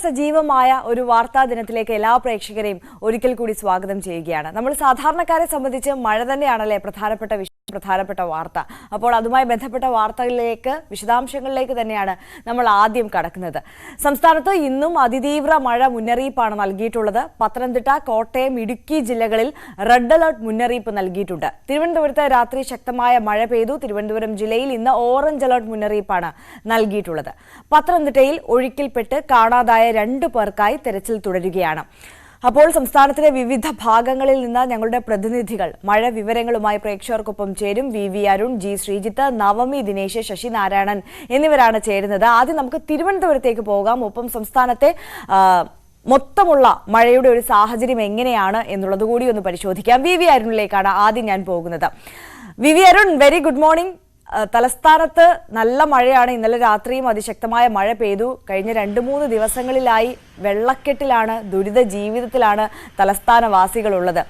സജീവമായ ഒരു വാർത്താ ദിനത്തിലേക്ക് എല്ലാ പ്രേക്ഷകരെയും ഒരിക്കൽ കൂടി സ്വാഗതം ചെയ്യുകയാണ്. നമ്മൾ സാധാരണക്കാരെ സംബന്ധിച്ച് മഴ തന്നെയാണല്ലേ പ്രധാനപ്പെട്ട വാർത്ത. അപ്പോൾ അതുമായി ബന്ധപ്പെട്ട വാർത്തകളിലേക്ക് വിശദാംശങ്ങളിലേക്ക് തന്നെയാണ് നമ്മൾ ആദ്യം കടക്കുന്നത്. സംസ്ഥാനത്ത് ഇന്നും അതിതീവ്ര മഴ മുന്നറിയിപ്പാണ് നൽകിയിട്ടുള്ളത്. പത്തനംതിട്ട, കോട്ടയം, ഇടുക്കി ജില്ലകളിൽ റെഡ് അലർട്ട് മുന്നറിയിപ്പ് നൽകിയിട്ടുണ്ട്. തിരുവനന്തപുരത്ത് രാത്രി ശക്തമായ മഴ പെയ്തു. തിരുവനന്തപുരം ജില്ലയിൽ ഇന്ന് ഓറഞ്ച് അലർട്ട് മുന്നറിയിപ്പാണ് നൽകിയിട്ടുള്ളത്. പത്തനംതിട്ടയിൽ ഒഴുക്കിൽപ്പെട്ട് കാണാതായ 2 പേർക്കായി തെരച്ചിൽ തുടരുകയാണ്. അപ്പോൾ സംസ്ഥാനത്തിലെ വിവിധ ഭാഗങ്ങളിൽ നിന്ന് ഞങ്ങളുടെ പ്രതിനിധികൾ മഴ വിവരങ്ങളുമായി പ്രേക്ഷകർക്കൊപ്പം ചേരും. വി അരുൺ, ജി ശ്രീജിത്ത്, നവമി ദിനേശ്, ശശി നാരായണൻ എന്നിവരാണ് ചേരുന്നത്. ആദ്യം നമുക്ക് തിരുവനന്തപുരത്തേക്ക് പോകാം. ഒപ്പം സംസ്ഥാനത്തെ മൊത്തമുള്ള മഴയുടെ ഒരു സാഹചര്യം എങ്ങനെയാണ് എന്നുള്ളത് കൂടി ഒന്ന് പരിശോധിക്കാം. വി അരുണിലേക്കാണ് ആദ്യം ഞാൻ പോകുന്നത്. V Arun, very good morning. തലസ്ഥാനത്ത് നല്ല മഴയാണ്. ഇന്നലെ രാത്രിയും അതിശക്തമായ മഴ പെയ്തു. കഴിഞ്ഞ 2-3 ദിവസങ്ങളിലായി വെള്ളക്കെട്ടിലാണ്, ദുരിത ജീവിതത്തിലാണ് തലസ്ഥാനവാസികളുള്ളത്.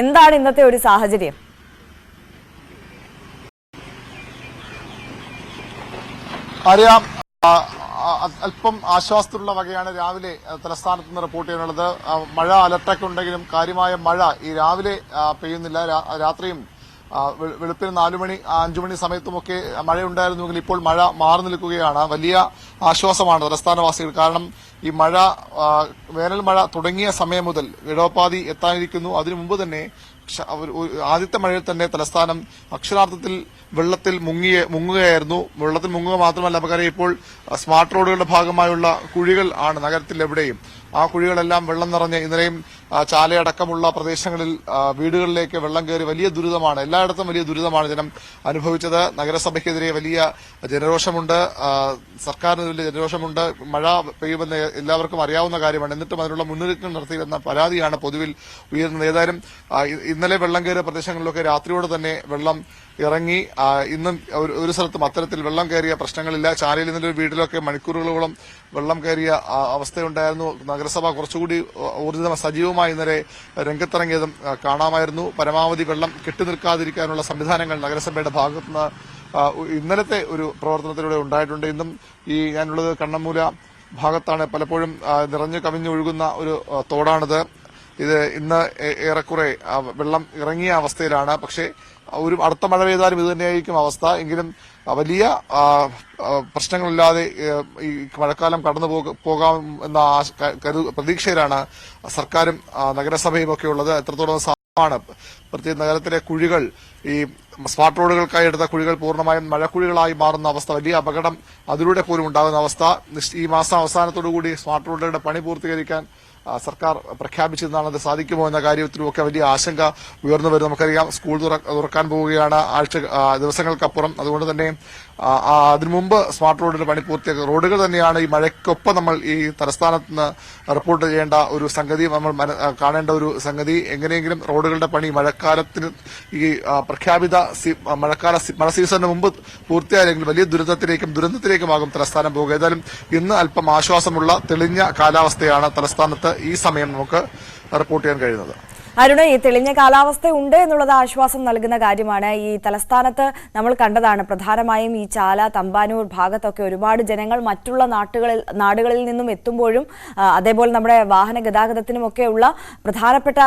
എന്താണ് ഇന്നത്തെ ഒരു സാഹചര്യം? അറിയാം, അല്പം ആശ്വാസത്തിലുള്ള വകയാണ് രാവിലെ തലസ്ഥാനത്ത് നിന്ന് റിപ്പോർട്ട് ചെയ്യാനുള്ളത്. മഴ അലർട്ടൊക്കെ ഉണ്ടെങ്കിലും കാര്യമായ മഴ ഈ രാവിലെ പെയ്യുന്നില്ല. രാത്രിയും വെളുപ്പിന് 4 മണി 5 മണി സമയത്തുമൊക്കെ മഴയുണ്ടായിരുന്നുവെങ്കിൽ ഇപ്പോൾ മഴ മാറി നിൽക്കുകയാണ്. വലിയ ആശ്വാസമാണ് തലസ്ഥാനവാസികൾ. കാരണം ഈ മഴ വേനൽ മഴ തുടങ്ങിയ സമയം മുതൽ ഇടവപ്പാതി എത്താനിരിക്കുന്നു. അതിനു മുമ്പ് തന്നെ ആദ്യത്തെ മഴയിൽ തന്നെ തലസ്ഥാനം അക്ഷരാർത്ഥത്തിൽ വെള്ളത്തിൽ മുങ്ങുകയായിരുന്നു. വെള്ളത്തിൽ മുങ്ങുക മാത്രമല്ല, നമുക്കറിയാം ഇപ്പോൾ സ്മാർട്ട് റോഡുകളുടെ ഭാഗമായുള്ള കുഴികൾ ആണ് നഗരത്തിൽ എവിടെയും. ആ കുഴികളെല്ലാം വെള്ളം നിറഞ്ഞ് ഇന്നലെയും ചാലയടക്കമുള്ള പ്രദേശങ്ങളിൽ വീടുകളിലേക്ക് വെള്ളം കയറി വലിയ ദുരിതമാണ്. എല്ലായിടത്തും വലിയ ദുരിതമാണ് ജനം അനുഭവിച്ചത്. നഗരസഭയ്ക്കെതിരെ വലിയ ജനരോഷമുണ്ട്, സർക്കാരിന് വലിയ ജനരോഷമുണ്ട്. മഴ പെയ്യുമെന്ന് എല്ലാവർക്കും അറിയാവുന്ന കാര്യമാണ്. എന്നിട്ടും അതിനുള്ള മുന്നൊരുക്കം നടത്തിയെന്ന പരാതിയാണ് പൊതുവിൽ ഉയർന്നത്. ഏതായാലും ഇന്നലെ വെള്ളം കയറിയ പ്രദേശങ്ങളിലൊക്കെ രാത്രിയോടെ തന്നെ വെള്ളം ഇറങ്ങി. ഇന്നും ഒരു സ്ഥലത്തും അത്തരത്തിൽ വെള്ളം കയറിയ പ്രശ്നങ്ങളില്ല. ചാലയിൽ നിന്നൊരു വീട്ടിലൊക്കെ മണിക്കൂറുകളോളം വെള്ളം കയറിയ അവസ്ഥയുണ്ടായിരുന്നു. നഗരസഭ കുറച്ചുകൂടി സജീവമായി ഇന്നലെ രംഗത്തിറങ്ങിയതും കാണാമായിരുന്നു. പരമാവധി വെള്ളം കെട്ടിനിൽക്കാതിരിക്കാനുള്ള സംവിധാനങ്ങൾ നഗരസഭയുടെ ഭാഗത്തുനിന്ന് ഇന്നലത്തെ ഒരു പ്രവർത്തനത്തിലൂടെ ഉണ്ടായിട്ടുണ്ട്. ഇന്നും ഞാനുള്ളത് കണ്ണമ്മൂല ഭാഗത്താണ്. പലപ്പോഴും നിറഞ്ഞു കവിഞ്ഞൊഴുകുന്ന ഒരു തോടാണിത്. ഇത് ഇന്ന് ഏറെക്കുറെ വെള്ളം ഇറങ്ങിയ അവസ്ഥയിലാണ്. പക്ഷേ ഒരു അടുത്ത മഴ പെയ്താലും ഇത് തന്നെയായിരിക്കും അവസ്ഥ. എങ്കിലും വലിയ പ്രശ്നങ്ങളില്ലാതെ ഈ മഴക്കാലം കടന്നു പോകാം എന്ന പ്രതീക്ഷയിലാണ് സർക്കാരും നഗരസഭയും ഒക്കെ ഉള്ളത്. എത്രത്തോളം സാധ്യമാണ്. പ്രത്യേകിച്ച് നഗരത്തിലെ കുഴികൾ, ഈ സ്മാർട്ട് റോഡുകൾക്കായി എടുത്ത കുഴികൾ പൂർണ്ണമായും മഴക്കുഴികളായി മാറുന്ന അവസ്ഥ, വലിയ അപകടം അതിലൂടെ പോലും ഉണ്ടാകുന്ന അവസ്ഥ. ഈ മാസം അവസാനത്തോടുകൂടി സ്മാർട്ട് റോഡുകളുടെ പണി പൂർത്തീകരിക്കാൻ സർക്കാർ പ്രഖ്യാപിച്ചതെന്നാണ്. അത് സാധിക്കുമോ എന്ന കാര്യത്തിലുമൊക്കെ വലിയ ആശങ്ക ഉയർന്നു വരും. നമുക്കറിയാം, സ്കൂൾ തുറക്കാൻ പോവുകയാണ് ദിവസങ്ങൾക്കപ്പുറം. അതുകൊണ്ട് തന്നെ അതിനു മുമ്പ് സ്മാർട്ട് റോഡിന്റെ പണി പൂർത്തിയാക്കുക. റോഡുകൾ തന്നെയാണ് ഈ മഴയ്ക്കൊപ്പം നമ്മൾ ഈ തലസ്ഥാനത്ത് നിന്ന് റിപ്പോർട്ട് ചെയ്യേണ്ട ഒരു സംഗതി, നമ്മൾ കാണേണ്ട ഒരു സംഗതി. എങ്ങനെയെങ്കിലും റോഡുകളുടെ പണി മഴക്കാലത്തിന് ഈ പ്രഖ്യാപിത മഴ സീസണിന് മുമ്പ് പൂർത്തിയായെങ്കിൽ വലിയ ദുരന്തത്തിലേക്കുമാകും തലസ്ഥാനം പോകുക. ഏതായാലും ഇന്ന് അല്പം ആശ്വാസമുള്ള തെളിഞ്ഞ കാലാവസ്ഥയാണ് തലസ്ഥാനത്ത് ഈ സമയം നമുക്ക് റിപ്പോർട്ട് ചെയ്യാൻ കഴിയുന്നത്. അരുണ്, ഈ തെളിഞ്ഞ കാലാവസ്ഥ ഉണ്ട് എന്നുള്ളത് ആശ്വാസം നൽകുന്ന കാര്യമാണ്. ഈ തലസ്ഥാനത്ത് നമ്മൾ കണ്ടതാണ്, പ്രധാനമായും ഈ ചാല, തമ്പാനൂർ ഭാഗത്തൊക്കെ ഒരുപാട് ജനങ്ങൾ മറ്റുള്ള നാടുകളിൽ നിന്നും എത്തുമ്പോഴും അതേപോലെ നമ്മുടെ വാഹന ഗതാഗതത്തിനുമൊക്കെയുള്ള പ്രധാനപ്പെട്ട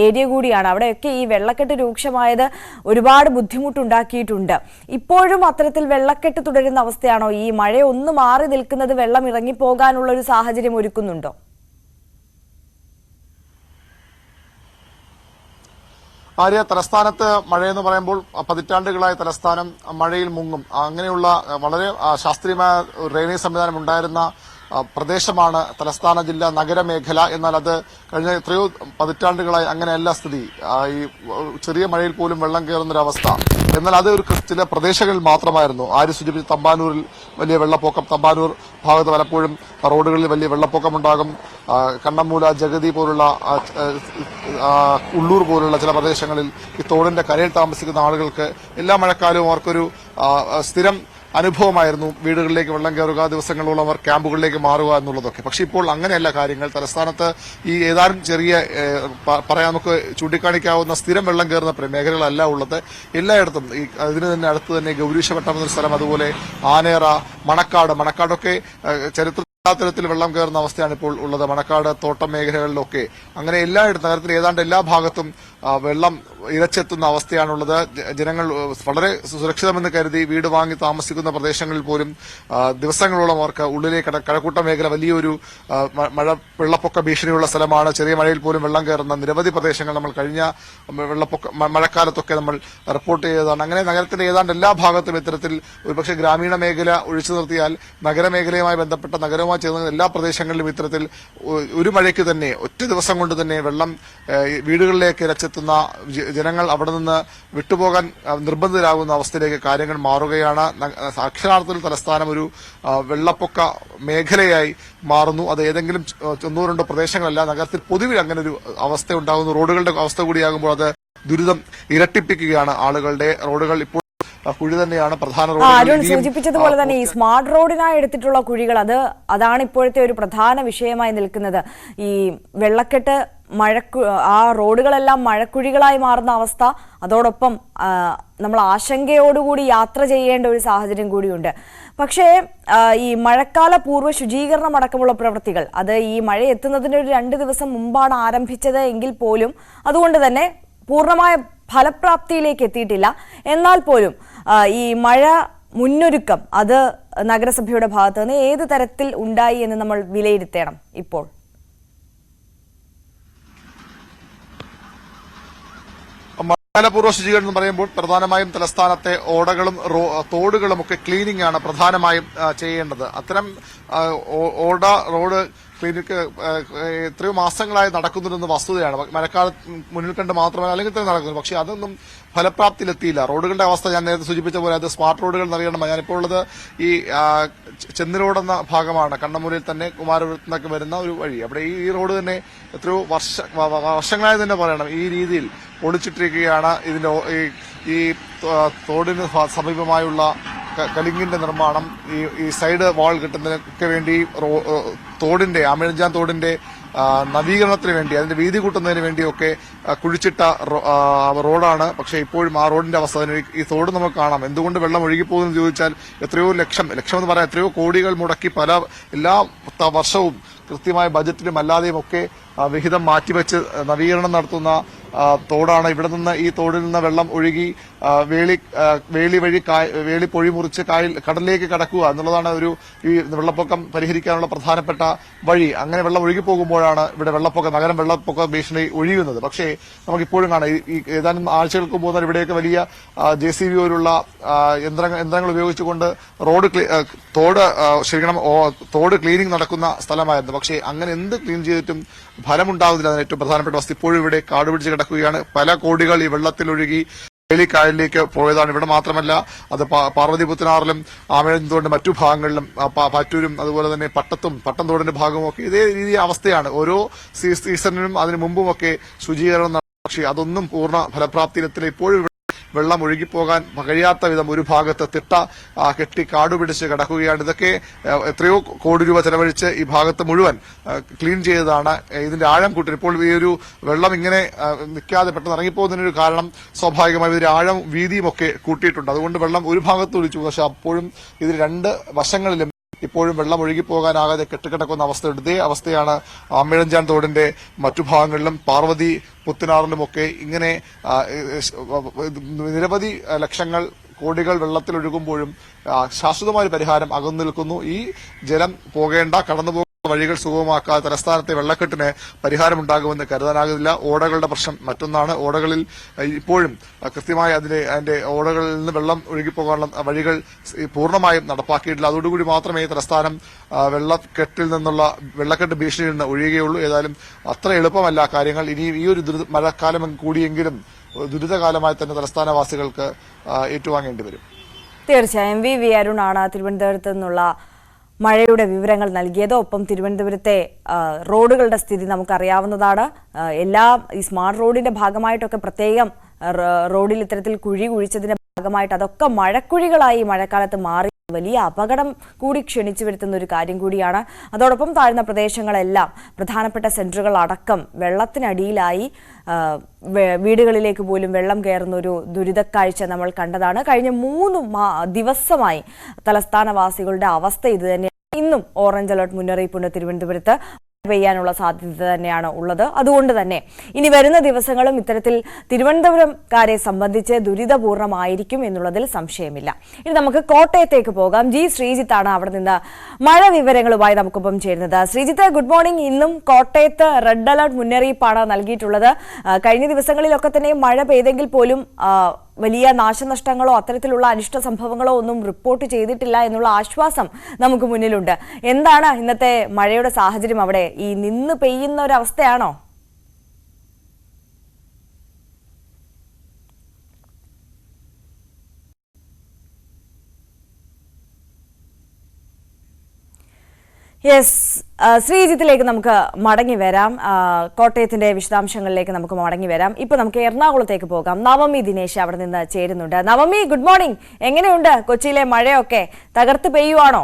ഏരിയ കൂടിയാണ്. അവിടെയൊക്കെ ഈ വെള്ളക്കെട്ട് രൂക്ഷമായത് ഒരുപാട് ബുദ്ധിമുട്ടുണ്ടാക്കിയിട്ടുണ്ട്. ഇപ്പോഴും അത്തരത്തിൽ വെള്ളക്കെട്ട് തുടരുന്ന അവസ്ഥയാണോ? ഈ മഴ ഒന്ന് മാറി നിൽക്കുന്നത് വെള്ളം ഇറങ്ങിപ്പോകാനുള്ള ഒരു സാഹചര്യം ഒരുക്കുന്നുണ്ടോ? തലസ്ഥാനത്ത് മഴയെന്ന് പറയുമ്പോൾ പതിറ്റാണ്ടുകളായ തലസ്ഥാനം മഴയിൽ മുങ്ങും. അങ്ങനെയുള്ള വളരെ ശാസ്ത്രീയമായ ഡ്രെയിനേജ് സംവിധാനം ഉണ്ടായിരുന്ന പ്രദേശമാണ് തലസ്ഥാന ജില്ല, നഗരമേഖല. എന്നാൽ അത് കഴിഞ്ഞ എത്രയോ പതിറ്റാണ്ടുകളായി അങ്ങനെയല്ല സ്ഥിതി. ഈ ചെറിയ മഴയിൽ പോലും വെള്ളം കയറുന്നൊരവസ്ഥ. എന്നാൽ അത് ചില പ്രദേശങ്ങളിൽ മാത്രമായിരുന്നു. സൂചിപ്പിച്ച തമ്പാനൂരിൽ വലിയ വെള്ളപ്പൊക്കം, തമ്പാനൂർ ഭാഗത്ത് പലപ്പോഴും റോഡുകളിൽ വലിയ വെള്ളപ്പൊക്കമുണ്ടാകും. കണ്ണമ്മൂല, ജഗതി പോലുള്ള ഉള്ളൂർ പോലുള്ള ചില പ്രദേശങ്ങളിൽ ഈ തോടിന്റെ കരയിൽ താമസിക്കുന്ന ആളുകൾക്ക് എല്ലാ മഴക്കാലവും അവർക്കൊരു സ്ഥിരം അനുഭവമായിരുന്നു. വീടുകളിലേക്ക് വെള്ളം കയറുക, ദിവസങ്ങളോളം അവർ ക്യാമ്പുകളിലേക്ക് മാറുക എന്നുള്ളതൊക്കെ. പക്ഷെ ഇപ്പോൾ അങ്ങനെയല്ല കാര്യങ്ങൾ. തലസ്ഥാനത്ത് ഈ ഏതാനും ചെറിയ പറയാൻ നമുക്ക് ചൂണ്ടിക്കാണിക്കാവുന്ന സ്ഥിരം വെള്ളം കയറുന്ന മേഖലകളല്ല ഉള്ളത്. എല്ലായിടത്തും അതിന് തന്നെ അടുത്ത് തന്നെ ഗൗരീശപട്ടം എന്നൊരു സ്ഥലം, അതുപോലെ ആനേറ, മണക്കാടൊക്കെ ചരിത്ര തരത്തിൽ വെള്ളം കയറുന്ന അവസ്ഥയാണ് ഇപ്പോൾ ഉള്ളത്. മണക്കാട് തോട്ടം മേഖലകളിലൊക്കെ അങ്ങനെ എല്ലായിടത്തും നഗരത്തിൽ ഏതാണ്ട് എല്ലാ ഭാഗത്തും വെള്ളം ഇരച്ചെത്തുന്ന അവസ്ഥയാണുള്ളത്. ജനങ്ങൾ വളരെ സുരക്ഷിതമെന്ന് കരുതി വീട് വാങ്ങി താമസിക്കുന്ന പ്രദേശങ്ങളിൽ പോലും ദിവസങ്ങളോളം അവർക്ക് ഉള്ളിലേക്ക് കഴക്കൂട്ട മേഖല വലിയൊരു വെള്ളപ്പൊക്ക ഭീഷണിയുള്ള സ്ഥലമാണ്. ചെറിയ മഴയിൽ പോലും വെള്ളം കയറുന്ന നിരവധി പ്രദേശങ്ങൾ നമ്മൾ കഴിഞ്ഞ മഴക്കാലത്തൊക്കെ നമ്മൾ റിപ്പോർട്ട് ചെയ്തതാണ്. അങ്ങനെ നഗരത്തിന്റെ ഏതാണ്ട് എല്ലാ ഭാഗത്തും ഇത്തരത്തിൽ ഒരുപക്ഷെ ഗ്രാമീണ മേഖല ഒഴിച്ചു നിർത്തിയാൽ നഗരമേഖലയുമായി ബന്ധപ്പെട്ട നഗരവുമായി ചേർന്ന എല്ലാ പ്രദേശങ്ങളിലും ഇത്തരത്തിൽ ഒരു മഴയ്ക്ക് തന്നെ ഒറ്റ ദിവസം കൊണ്ട് തന്നെ വെള്ളം വീടുകളിലേക്ക് ഇരച്ചെത്തുന്ന ജനങ്ങൾ അവിടെ നിന്ന് വിട്ടുപോകാൻ നിർബന്ധിതരാകുന്ന അവസ്ഥയിലേക്ക് കാര്യങ്ങൾ മാറുകയാണ്. അക്ഷരാർത്ഥത്തിൽ തലസ്ഥാനം ഒരു വെള്ളപ്പൊക്ക മേഖലയായി മാറുന്നു. അത് ഏതെങ്കിലും ഒന്നോ രണ്ടോ പ്രദേശങ്ങളല്ല, നഗരത്തിൽ പൊതുവിൽ അങ്ങനെ ഒരു അവസ്ഥ ഉണ്ടാകുന്നു. റോഡുകളുടെ അവസ്ഥ കൂടിയാകുമ്പോൾ അത് ദുരിതം ഇരട്ടിപ്പിക്കുകയാണ് ആളുകളുടെ. റോഡുകൾ ഇപ്പോൾ കുഴി തന്നെയാണ് പ്രധാന അരുൺ സൂചിപ്പിച്ചതുപോലെ തന്നെ ഈ സ്മാർട്ട് റോഡിനായി എടുത്തിട്ടുള്ള കുഴികൾ അതാണ് ഇപ്പോഴത്തെ ഒരു പ്രധാന വിഷയമായി നിൽക്കുന്നത്. ഈ വെള്ളക്കെട്ട് ആ റോഡുകളെല്ലാം മഴക്കുഴികളായി മാറുന്ന അവസ്ഥ, അതോടൊപ്പം നമ്മൾ ആശങ്കയോടുകൂടി യാത്ര ചെയ്യേണ്ട ഒരു സാഹചര്യം കൂടിയുണ്ട്. പക്ഷേ ഈ മഴക്കാല പൂർവ്വ ശുചീകരണം അടക്കമുള്ള പ്രവൃത്തികൾ അത് ഈ മഴ എത്തുന്നതിന് ഒരു 2 ദിവസം മുമ്പാണ് ആരംഭിച്ചത് എങ്കിൽ പോലും അതുകൊണ്ട് തന്നെ പൂർണ്ണമായ ഫലപ്രാപ്തിയിലേക്ക് എത്തിയിട്ടില്ല. എന്നാൽ പോലും ഈ മഴ മുന്നൊരുക്കം അത് നഗരസഭയുടെ ഭാഗത്ത് നിന്ന് ഏത് തരത്തിൽ ഉണ്ടായി എന്ന് നമ്മൾ വിലയിരുത്തണം. ഇപ്പോൾ മഴക്കാലപൂർവ്വ ശുചീകരണം എന്ന് പറയുമ്പോൾ പ്രധാനമായും തലസ്ഥാനത്തെ ഓടകളും തോടുകളും ഒക്കെ ക്ലീനിംഗ് ആണ് പ്രധാനമായും ചെയ്യേണ്ടത്. അത്തരം റോഡ് ക്ലിനിക്ക് എത്രയോ മാസങ്ങളായി നടക്കുന്നുണ്ടെന്ന് വസ്തുതയാണ്. മഴക്കാലം മുന്നിൽ കണ്ട് മാത്രമല്ല, അല്ലെങ്കിൽ തന്നെ നടക്കുന്നു. പക്ഷേ അതൊന്നും ഫലപ്രാപ്തിയിലെത്തിയില്ല. റോഡുകളുടെ അവസ്ഥ ഞാൻ നേരത്തെ സൂചിപ്പിച്ച പോലെ അത് സ്മാർട്ട് റോഡുകൾ എന്നറിയണം. ഞാനിപ്പോൾ ഉള്ളത് ഈ ചെന്നിലോട് എന്ന ഭാഗമാണ്. കണ്ണമൂരിൽ തന്നെ കുമാരപുരത്ത് നിന്നൊക്കെ വരുന്ന ഒരു വഴി. അവിടെ ഈ റോഡ് തന്നെ എത്രയോ വർഷങ്ങളായി തന്നെ പറയണം ഈ രീതിയിൽ പൊളിച്ചിട്ടിരിക്കുകയാണ്. ഇതിന്റെ ഈ തോടിന് സമീപമായുള്ള കലിങ്ങിന്റെ നിർമ്മാണം, ഈ സൈഡ് വാൾ കിട്ടുന്നതിനൊക്കെ വേണ്ടി തോടിന്റെ ആമിഴഞ്ചാൻ തോടിന്റെ നവീകരണത്തിന് വേണ്ടി, അതിന്റെ വീതി കൂട്ടുന്നതിന് വേണ്ടിയൊക്കെ കുഴിച്ചിട്ട റോഡാണ്. പക്ഷേ ഇപ്പോഴും ആ റോഡിന്റെ അവസ്ഥ, ഈ തോട് നമുക്ക് കാണാം. എന്തുകൊണ്ട് വെള്ളം ഒഴുകിപ്പോകുമെന്ന് ചോദിച്ചാൽ എത്രയോ ലക്ഷം എന്ന് പറയാം, എത്രയോ കോടികൾ മുടക്കി എല്ലാ വർഷവും കൃത്യമായ ബജറ്റിലും അല്ലാതെയും ഒക്കെ വിഹിതം മാറ്റിവെച്ച് നവീകരണം നടത്തുന്ന തോടാണ്. ഇവിടെ നിന്ന് ഈ തോടിൽ നിന്ന് വെള്ളം ഒഴുകി വേളി വഴി വേളി പൊഴി മുറിച്ച് കടലിലേക്ക് കടക്കുക എന്നുള്ളതാണ് ഈ വെള്ളപ്പൊക്കം പരിഹരിക്കാനുള്ള പ്രധാനപ്പെട്ട വഴി. അങ്ങനെ വെള്ളം ഒഴുകി പോകുമ്പോഴാണ് ഇവിടെ നഗരം വെള്ളപ്പൊക്ക ഭീഷണി ഒഴിയുന്നത്. പക്ഷേ നമുക്കിപ്പോഴും കാണാം, ഈ ഏതാനും ആഴ്ചകൾക്ക് മുമ്പ് ഇവിടെയൊക്കെ വലിയ JCB പോലുള്ള യന്ത്രങ്ങൾ ഉപയോഗിച്ചുകൊണ്ട് തോട് ക്ലീനിംഗ് നടക്കുന്ന സ്ഥലമായിരുന്നു. പക്ഷേ അങ്ങനെ എന്ത് ക്ലീൻ ചെയ്തിട്ടും ഫലമുണ്ടാകുന്നില്ല. അതിന് ഏറ്റവും പ്രധാനപ്പെട്ട വസ്തു ഇപ്പോഴും ഇവിടെ കാട് പിടിച്ച് കിടക്കുകയാണ്. പല കോടികൾ ഈ വെള്ളത്തിലൊഴുകി കായലിലേക്ക് പോയതാണ്. ഇവിടെ മാത്രമല്ല, അത് പാർവതി പുത്തനാറിലും ആമഴന്തോടിന്റെ മറ്റു ഭാഗങ്ങളിലും പാറ്റൂരും അതുപോലെ തന്നെ പട്ടം തോടിന്റെ ഭാഗവും ഒക്കെ ഇതേ രീതി അവസ്ഥയാണ്. ഓരോ സീസണിനും അതിനു മുമ്പുമൊക്കെ ശുചീകരണം നടത്തും. പക്ഷേ അതൊന്നും പൂർണ്ണ ഫലപ്രാപ്തിയിലെത്തില്ല. ഇപ്പോഴും വെള്ളം ഒഴുകിപ്പോകാൻ കഴിയാത്ത വിധം ഒരു ഭാഗത്ത് തിട്ട കെട്ടി കാടുപിടിച്ച് കിടക്കുകയാണ്. ഇതൊക്കെ എത്രയോ കോടി രൂപ ചെലവഴിച്ച് ഈ ഭാഗത്ത് മുഴുവൻ ക്ലീൻ ചെയ്തതാണ്. ഇതിന്റെ ആഴം കൂട്ടി ഇപ്പോൾ ഈ ഒരു വെള്ളം ഇങ്ങനെ നിൽക്കാതെ പെട്ടെന്ന് ഇറങ്ങിപ്പോകുന്നതിനൊരു കാരണം സ്വാഭാവികമായി ഇതിന്റെ ആഴം വീതിയും ഒക്കെ കൂട്ടിയിട്ടുണ്ട്. അതുകൊണ്ട് വെള്ളം ഒരു ഭാഗത്ത് ഒഴിച്ചു, പക്ഷെ അപ്പോഴും ഇതിൽ 2 വശങ്ങളിലും ഇപ്പോഴും വെള്ളം ഒഴുകിപ്പോകാനാകാതെ കെട്ടിക്കിടക്കുന്ന അവസ്ഥയുണ്ട്. ഇതേ അവസ്ഥയാണ് ആമിഴഞ്ചാൻ തോടിന്റെ മറ്റു ഭാഗങ്ങളിലും പാർവതി പുത്തനാറിലുമൊക്കെ. ഇങ്ങനെ നിരവധി ലക്ഷങ്ങൾ കോടികൾ വെള്ളത്തിലൊഴുകുമ്പോഴും ശാശ്വതമായ പരിഹാരം അകന്നു നിൽക്കുന്നു. ഈ ജലം കടന്നുപോകുന്ന വഴികൾ സുഗമമാക്കാതെ തലസ്ഥാനത്തെ വെള്ളക്കെട്ടിന് പരിഹാരമുണ്ടാകുമെന്ന് കരുതാനാകില്ല. ഓടകളുടെ പ്രശ്നം മറ്റൊന്നാണ്. ഓടകളിൽ ഇപ്പോഴും കൃത്യമായി അതിന്റെ ഓടകളിൽ നിന്ന് വെള്ളം ഒഴുകിപ്പോകാനുള്ള വഴികൾ പൂർണ്ണമായും നടപ്പാക്കിയിട്ടില്ല. അതോടുകൂടി മാത്രമേ തലസ്ഥാനം വെള്ളക്കെട്ട് ഭീഷണിയിൽ നിന്ന് ഒഴിയുകയുള്ളൂ. ഏതായാലും അത്ര എളുപ്പമല്ല കാര്യങ്ങൾ. ഇനി ഈ ഒരു മഴക്കാലം കൂടിയെങ്കിലും ദുരിതകാലമായി തന്നെ തലസ്ഥാനവാസികൾക്ക് ഏറ്റുവാങ്ങേണ്ടി വരും. തീർച്ചയായും വി അരുണാണ് തിരുവനന്തപുരത്ത് നിന്നുള്ള മഴയുടെ വിവരങ്ങൾ നൽകിയത്. ഒപ്പം തിരുവനന്തപുരത്തെ റോഡുകളുടെ സ്ഥിതി നമുക്കറിയാവുന്നതാണ്. ഈ സ്മാർട്ട് റോഡിന്റെ ഭാഗമായിട്ടൊക്കെ പ്രത്യേകം റോഡിൽ ഇത്തരത്തിൽ കുഴിച്ചതിന്റെ ഭാഗമായിട്ട് അതൊക്കെ മഴക്കുഴികളായി മഴക്കാലത്ത് മാറി വലിയ അപകടം കൂടി ക്ഷണിച്ചു വരുത്തുന്ന ഒരു കാര്യം കൂടിയാണ്. അതോടൊപ്പം താഴ്ന്ന പ്രദേശങ്ങളെല്ലാം പ്രധാനപ്പെട്ട സെന്ററുകൾ അടക്കം വെള്ളത്തിനടിയിലായി വീടുകളിലേക്ക് പോലും വെള്ളം കയറുന്ന ഒരു ദുരിതക്കാഴ്ച നമ്മൾ കണ്ടതാണ്. കഴിഞ്ഞ 3 ദിവസമായി തലസ്ഥാനവാസികളുടെ അവസ്ഥ ഇത് തന്നെയാണ്. ഇന്നും ഓറഞ്ച് അലർട്ട് മുന്നറിയിപ്പുണ്ട് തിരുവനന്തപുരത്ത്. പെയ്യാനുള്ള സാധ്യത തന്നെയാണ് ഉള്ളത്. അതുകൊണ്ട് തന്നെ ഇനി വരുന്ന ദിവസങ്ങളും ഇത്തരത്തിൽ തിരുവനന്തപുരംകാരെ സംബന്ധിച്ച് ദുരിതപൂർണമായിരിക്കും എന്നുള്ളതിൽ സംശയമില്ല. ഇനി നമുക്ക് കോട്ടയത്തേക്ക് പോകാം. ജി ശ്രീജിത്താണ് അവിടെ നിന്ന് മഴ വിവരങ്ങളുമായി നമുക്കൊപ്പം ചേരുന്നത്. Sreejith, good morning. ഇന്നും കോട്ടയത്ത് റെഡ് അലർട്ട് മുന്നറിയിപ്പാണ് നൽകിയിട്ടുള്ളത്. കഴിഞ്ഞ ദിവസങ്ങളിലൊക്കെ തന്നെ മഴ പെയ്തെങ്കിൽ പോലും വലിയ നാശനഷ്ടങ്ങളോ അത്തരത്തിലുള്ള അനിഷ്ട സംഭവങ്ങളോ ഒന്നും റിപ്പോർട്ട് ചെയ്തിട്ടില്ല എന്നുള്ള ആശ്വാസം നമുക്ക് മുന്നിലുണ്ട്. എന്താണ് ഇന്നത്തെ മഴയുടെ സാഹചര്യം അവിടെ? ഈ നിന്ന് പെയ്യുന്ന ഒരവസ്ഥയാണോ? യെസ്, ശ്രീജിത്തിലേക്ക് നമുക്ക് മടങ്ങി വരാം. കോട്ടയത്തിന്റെ വിശദാംശങ്ങളിലേക്ക് നമുക്ക് മടങ്ങി വരാം. ഇപ്പൊ നമുക്ക് എറണാകുളത്തേക്ക് പോകാം. നവമി ദിനേശ് അവിടെ നിന്ന് ചേരുന്നുണ്ട്. Navami, good morning. എങ്ങനെയുണ്ട് കൊച്ചിയിലെ മഴയൊക്കെ? തകർത്ത് പെയ്യുവാണോ?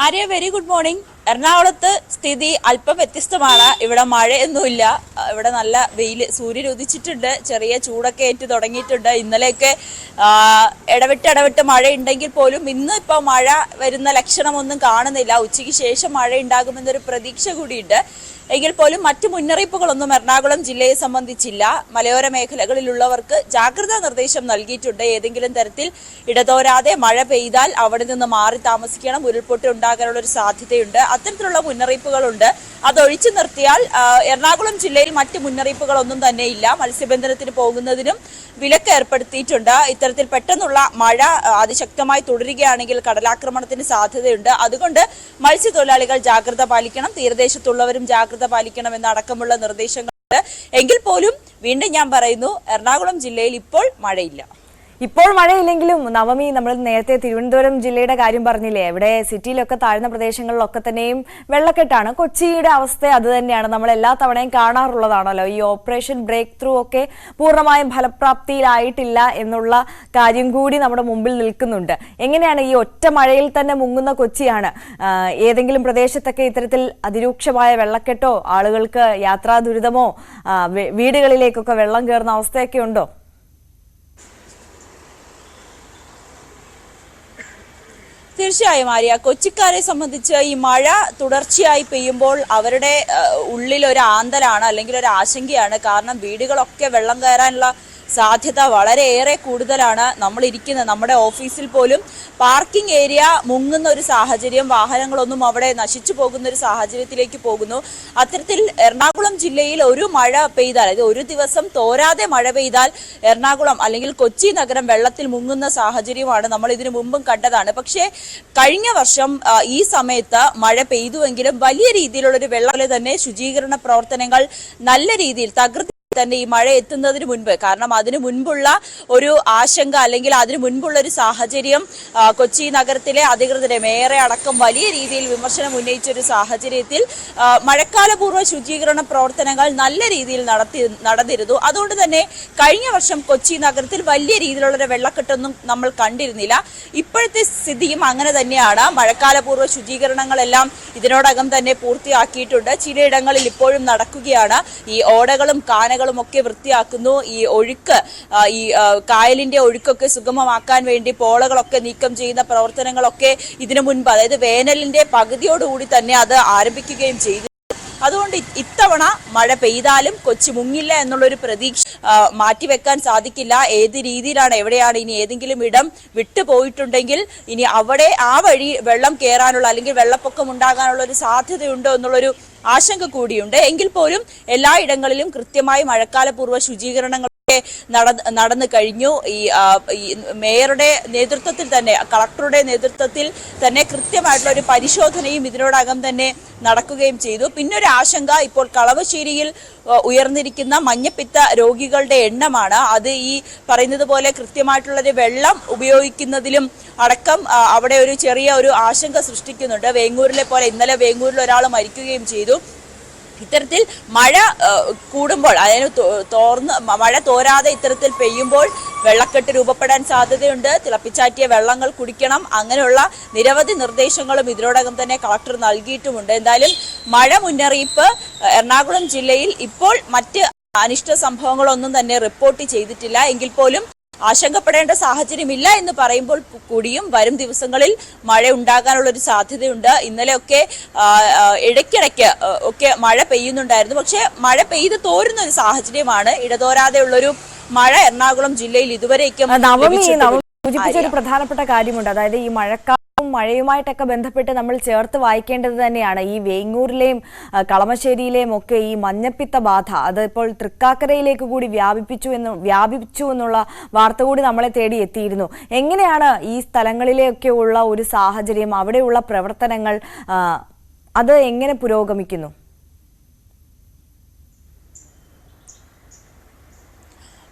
Arya, very good morning. എറണാകുളത്ത് സ്ഥിതി അല്പം വ്യത്യസ്തമാണ്. ഇവിടെ മഴയൊന്നുമില്ല. ഇവിടെ നല്ല വെയിൽ, സൂര്യൻ ഉദിച്ചിട്ടുണ്ട്. ചെറിയ ചൂടൊക്കെ ഏറ്റു തുടങ്ങിയിട്ടുണ്ട്. ഇന്നലെയൊക്കെ ഇടവിട്ട് മഴ ഉണ്ടെങ്കിൽ പോലും ഇന്ന് ഇപ്പോൾ മഴ വരുന്ന ലക്ഷണമൊന്നും കാണുന്നില്ല. ഉച്ചയ്ക്ക് ശേഷം മഴ ഉണ്ടാകുമെന്നൊരു പ്രതീക്ഷ കൂടിയുണ്ട്. എങ്കിൽ പോലും മറ്റു മുന്നറിയിപ്പുകളൊന്നും എറണാകുളം ജില്ലയെ സംബന്ധിച്ചില്ല. മലയോര മേഖലകളിലുള്ളവർക്ക് ജാഗ്രതാ നിർദ്ദേശം നൽകിയിട്ടുണ്ട്. ഏതെങ്കിലും തരത്തിൽ ഇടതോരാതെ മഴ പെയ്താൽ അവിടെ നിന്ന് മാറി താമസിക്കണം. ഉരുൾപൊട്ടി ഉണ്ടാകാനുള്ള ഒരു സാധ്യതയുണ്ട്. അത്തരത്തിലുള്ള മുന്നറിയിപ്പുകളുണ്ട്. അതൊഴിച്ചു നിർത്തിയാൽ എറണാകുളം ജില്ലയിൽ മറ്റ് മുന്നറിയിപ്പുകളൊന്നും തന്നെ ഇല്ല. മത്സ്യബന്ധനത്തിന് പോകുന്നതിനും വിലക്ക് ഏർപ്പെടുത്തിയിട്ടുണ്ട്. ഇത്തരത്തിൽ പെട്ടെന്നുള്ള മഴ അതിശക്തമായി തുടരുകയാണെങ്കിൽ കടലാക്രമണത്തിന് സാധ്യതയുണ്ട്. അതുകൊണ്ട് മത്സ്യത്തൊഴിലാളികൾ ജാഗ്രത പാലിക്കണം. തീരദേശത്തുള്ളവരും ജാഗ്രത പാലിക്കണം എന്നടക്കമുള്ള നിർദ്ദേശങ്ങളുണ്ട്. എങ്കിൽ പോലും വീണ്ടും ഞാൻ പറയുന്നു, എറണാകുളം ജില്ലയിൽ ഇപ്പോൾ മഴയില്ല. ഇപ്പോൾ മഴയില്ലെങ്കിലും നവമി, നമ്മൾ നേരത്തെ തിരുവനന്തപുരം ജില്ലയുടെ കാര്യം പറഞ്ഞില്ലേ? ഇവിടെ സിറ്റിയിലൊക്കെ താഴ്ന്ന പ്രദേശങ്ങളിലൊക്കെ തന്നെയും വെള്ളക്കെട്ടാണ്. കൊച്ചിയുടെ അവസ്ഥ അത് തന്നെയാണ്. നമ്മൾ എല്ലാ തവണയും കാണാറുള്ളതാണല്ലോ. ഈ ഓപ്പറേഷൻ ബ്രേക്ക് ത്രൂ ഒക്കെ പൂർണ്ണമായും ഫലപ്രാപ്തിയിലായിട്ടില്ല എന്നുള്ള കാര്യം കൂടി നമ്മുടെ മുമ്പിൽ നിൽക്കുന്നുണ്ട്. എങ്ങനെയാണ് ഈ ഒറ്റ മഴയിൽ തന്നെ മുങ്ങുന്ന കൊച്ചിയാണ്? ഏതെങ്കിലും പ്രദേശത്തൊക്കെ ഇത്തരത്തിൽ അതിരൂക്ഷമായ വെള്ളക്കെട്ടോ ആളുകൾക്ക് യാത്രാ ദുരിതമോ വീടുകളിലേക്കൊക്കെ വെള്ളം കയറുന്ന അവസ്ഥയൊക്കെ ഉണ്ടോ? തീർച്ചയായും ആര്യ, കൊച്ചിക്കാരെ സംബന്ധിച്ച് ഈ മഴ തുടർച്ചയായി പെയ്യുമ്പോൾ അവരുടെ ഉള്ളിൽ ഒരു ആന്തലാണ്, അല്ലെങ്കിൽ ഒരു ആശങ്കയാണ്. കാരണം വീടുകളൊക്കെ വെള്ളം കയറാനുള്ള സാധ്യത വളരെയേറെ കൂടുതലാണ്. നമ്മൾ ഇരിക്കുന്ന നമ്മുടെ ഓഫീസിൽ പോലും പാർക്കിംഗ് ഏരിയ മുങ്ങുന്ന ഒരു സാഹചര്യം, വാഹനങ്ങളൊന്നും അവിടെ നശിച്ചു പോകുന്ന ഒരു സാഹചര്യത്തിലേക്ക് പോകുന്നു. അത്തരത്തിൽ എറണാകുളം ജില്ലയിൽ ഒരു മഴ പെയ്താൽ, അതായത് ഒരു ദിവസം തോരാതെ മഴ പെയ്താൽ എറണാകുളം അല്ലെങ്കിൽ കൊച്ചി നഗരം വെള്ളത്തിൽ മുങ്ങുന്ന സാഹചര്യമാണ് നമ്മൾ ഇതിനു മുമ്പും കണ്ടതാണ്. പക്ഷേ കഴിഞ്ഞ വർഷം ഈ സമയത്ത് മഴ പെയ്തുവെങ്കിലും വലിയ രീതിയിലുള്ളൊരു വെള്ളം തന്നെ ശുചീകരണ പ്രവർത്തനങ്ങൾ നല്ല രീതിയിൽ തന്നെ ഈ മഴ എത്തുന്നതിന് മുൻപ്, കാരണം അതിനു മുൻപുള്ള ഒരു ആശങ്ക അല്ലെങ്കിൽ അതിനു മുൻപുള്ള ഒരു സാഹചര്യം കൊച്ചി നഗരത്തിലെ അധികൃതരെ, മേയറെ അടക്കം വലിയ രീതിയിൽ വിമർശനം ഉന്നയിച്ച ഒരു സാഹചര്യത്തിൽ മഴക്കാലപൂർവ്വ ശുചീകരണ പ്രവർത്തനങ്ങൾ നല്ല രീതിയിൽ നടന്നിരുന്നു. അതുകൊണ്ട് തന്നെ കഴിഞ്ഞ വർഷം കൊച്ചി നഗരത്തിൽ വലിയ രീതിയിലുള്ള വെള്ളക്കെട്ടൊന്നും നമ്മൾ കണ്ടിരുന്നില്ല. ഇപ്പോഴത്തെ സ്ഥിതിയും അങ്ങനെ തന്നെയാണ്. മഴക്കാലപൂർവ്വ ശുചീകരണങ്ങളെല്ലാം ഇതിനോടകം തന്നെ പൂർത്തിയാക്കിയിട്ടുണ്ട്. ചിലയിടങ്ങളിൽ ഇപ്പോഴും നടക്കുകയാണ്. ഈ ഓടകളും കാനകളും ഒക്കെ വൃത്തിയാക്കുന്നു. ഈ ഒഴുക്ക്, ഈ കായലിന്റെ ഒഴുക്കൊക്കെ സുഗമമാക്കാൻ വേണ്ടി പോളകളൊക്കെ നീക്കം ചെയ്യുന്ന പ്രവർത്തനങ്ങളൊക്കെ ഇതിനു മുൻപ്, അതായത് വേനലിന്റെ പകുതിയോടുകൂടി തന്നെ അത് ആരംഭിക്കുകയും ചെയ്തു. അതുകൊണ്ട് ഇത്തവണ മഴ പെയ്താലും കൊച്ചി മുങ്ങില്ല എന്നുള്ളൊരു പ്രതീക്ഷ മാറ്റിവെക്കാൻ സാധിക്കില്ല. ഏത് രീതിയിലാണ്, എവിടെയാണ് ഇനി ഏതെങ്കിലും ഇടം വിട്ടുപോയിട്ടുണ്ടെങ്കിൽ ഇനി അവിടെ ആ വഴി വെള്ളം കയറാനുള്ള അല്ലെങ്കിൽ വെള്ളപ്പൊക്കം ഉണ്ടാകാനുള്ള ഒരു സാധ്യതയുണ്ടോ എന്നുള്ളൊരു ആശങ്ക കൂടിയുണ്ട്. എങ്കിൽ പോലും എല്ലായിടങ്ങളിലും കൃത്യമായി മഴക്കാലപൂർവ്വ ശുചീകരണങ്ങൾ നടന്നു കഴിഞ്ഞു. ഈ മേയറുടെ നേതൃത്വത്തിൽ തന്നെ, കളക്ടറുടെ നേതൃത്വത്തിൽ തന്നെ കൃത്യമായിട്ടുള്ള ഒരു പരിശോധനയും ഇതിനോടകം തന്നെ നടക്കുകയും ചെയ്തു. പിന്നൊരു ആശങ്ക ഇപ്പോൾ കളവശ്ശേരിയിൽ ഉയർന്നിരിക്കുന്ന മഞ്ഞപ്പിത്ത രോഗികളുടെ എണ്ണമാണ്. അത് ഈ പറയുന്നത് പോലെ കൃത്യമായിട്ടുള്ളൊരു വെള്ളം ഉപയോഗിക്കുന്നതിലും അടക്കം അവിടെ ഒരു ചെറിയ ഒരു ആശങ്ക സൃഷ്ടിക്കുന്നുണ്ട്. വേങ്ങൂരിലെ പോലെ ഇന്നലെ വേങ്ങൂരിൽ ഒരാൾ മരിക്കുകയും ചെയ്തു. ഇത്തരത്തിൽ മഴ കൂടുമ്പോൾ, അതായത് മഴ തോരാതെ ഇത്തരത്തിൽ പെയ്യുമ്പോൾ വെള്ളക്കെട്ട് രൂപപ്പെടാൻ സാധ്യതയുണ്ട്. തിളപ്പിച്ചാറ്റിയ വെള്ളങ്ങൾ കുടിക്കണം. അങ്ങനെയുള്ള നിരവധി നിർദ്ദേശങ്ങളും ഇതിനോടകം തന്നെ കളക്ടർ നൽകിയിട്ടുമുണ്ട്. എന്തായാലും മഴ മുന്നറിയിപ്പ് എറണാകുളം ജില്ലയിൽ ഇപ്പോൾ മറ്റ് അനിഷ്ട സംഭവങ്ങളൊന്നും തന്നെ റിപ്പോർട്ട് ചെയ്തിട്ടില്ല. എങ്കിൽ പോലും ആശങ്കപ്പെടേണ്ട സാഹചര്യമില്ല എന്ന് പറയുമ്പോൾ കൂടിയും വരും ദിവസങ്ങളിൽ മഴ ഉണ്ടാകാനുള്ള ഒരു സാധ്യതയുണ്ട്. ഇന്നലെയൊക്കെ ഇടയ്ക്കിടയ്ക്ക് ഒക്കെ മഴ പെയ്യുന്നുണ്ടായിരുന്നു. പക്ഷെ മഴ പെയ്ത് തോരുന്ന ഒരു സാഹചര്യമാണ്. ഇടതോരാതെയുള്ളൊരു മഴ എറണാകുളം ജില്ലയിൽ ഇതുവരേക്കും സൂചിപ്പിച്ച ഒരു പ്രധാനപ്പെട്ട കാര്യമുണ്ട്. അതായത് ഈ മഴയുമായിട്ടൊക്കെ ബന്ധപ്പെട്ട് നമ്മൾ ചേർത്ത് വായിക്കേണ്ടത് തന്നെയാണ്. ഈ വേങ്ങൂരിലെയും കളമശ്ശേരിയിലെയും ഒക്കെ ഈ മഞ്ഞപ്പിത്ത ബാധ അത് ഇപ്പോൾ തൃക്കാക്കരയിലേക്ക് കൂടി വ്യാപിച്ചു എന്നുള്ള വാർത്ത കൂടി നമ്മളെ തേടി എത്തിയിരുന്നു. എങ്ങനെയാണ് ഈ സ്ഥലങ്ങളിലെയൊക്കെ ഉള്ള ഒരു സാഹചര്യം, അവിടെയുള്ള പ്രവർത്തനങ്ങൾ അത് എങ്ങനെ പുരോഗമിക്കുന്നു?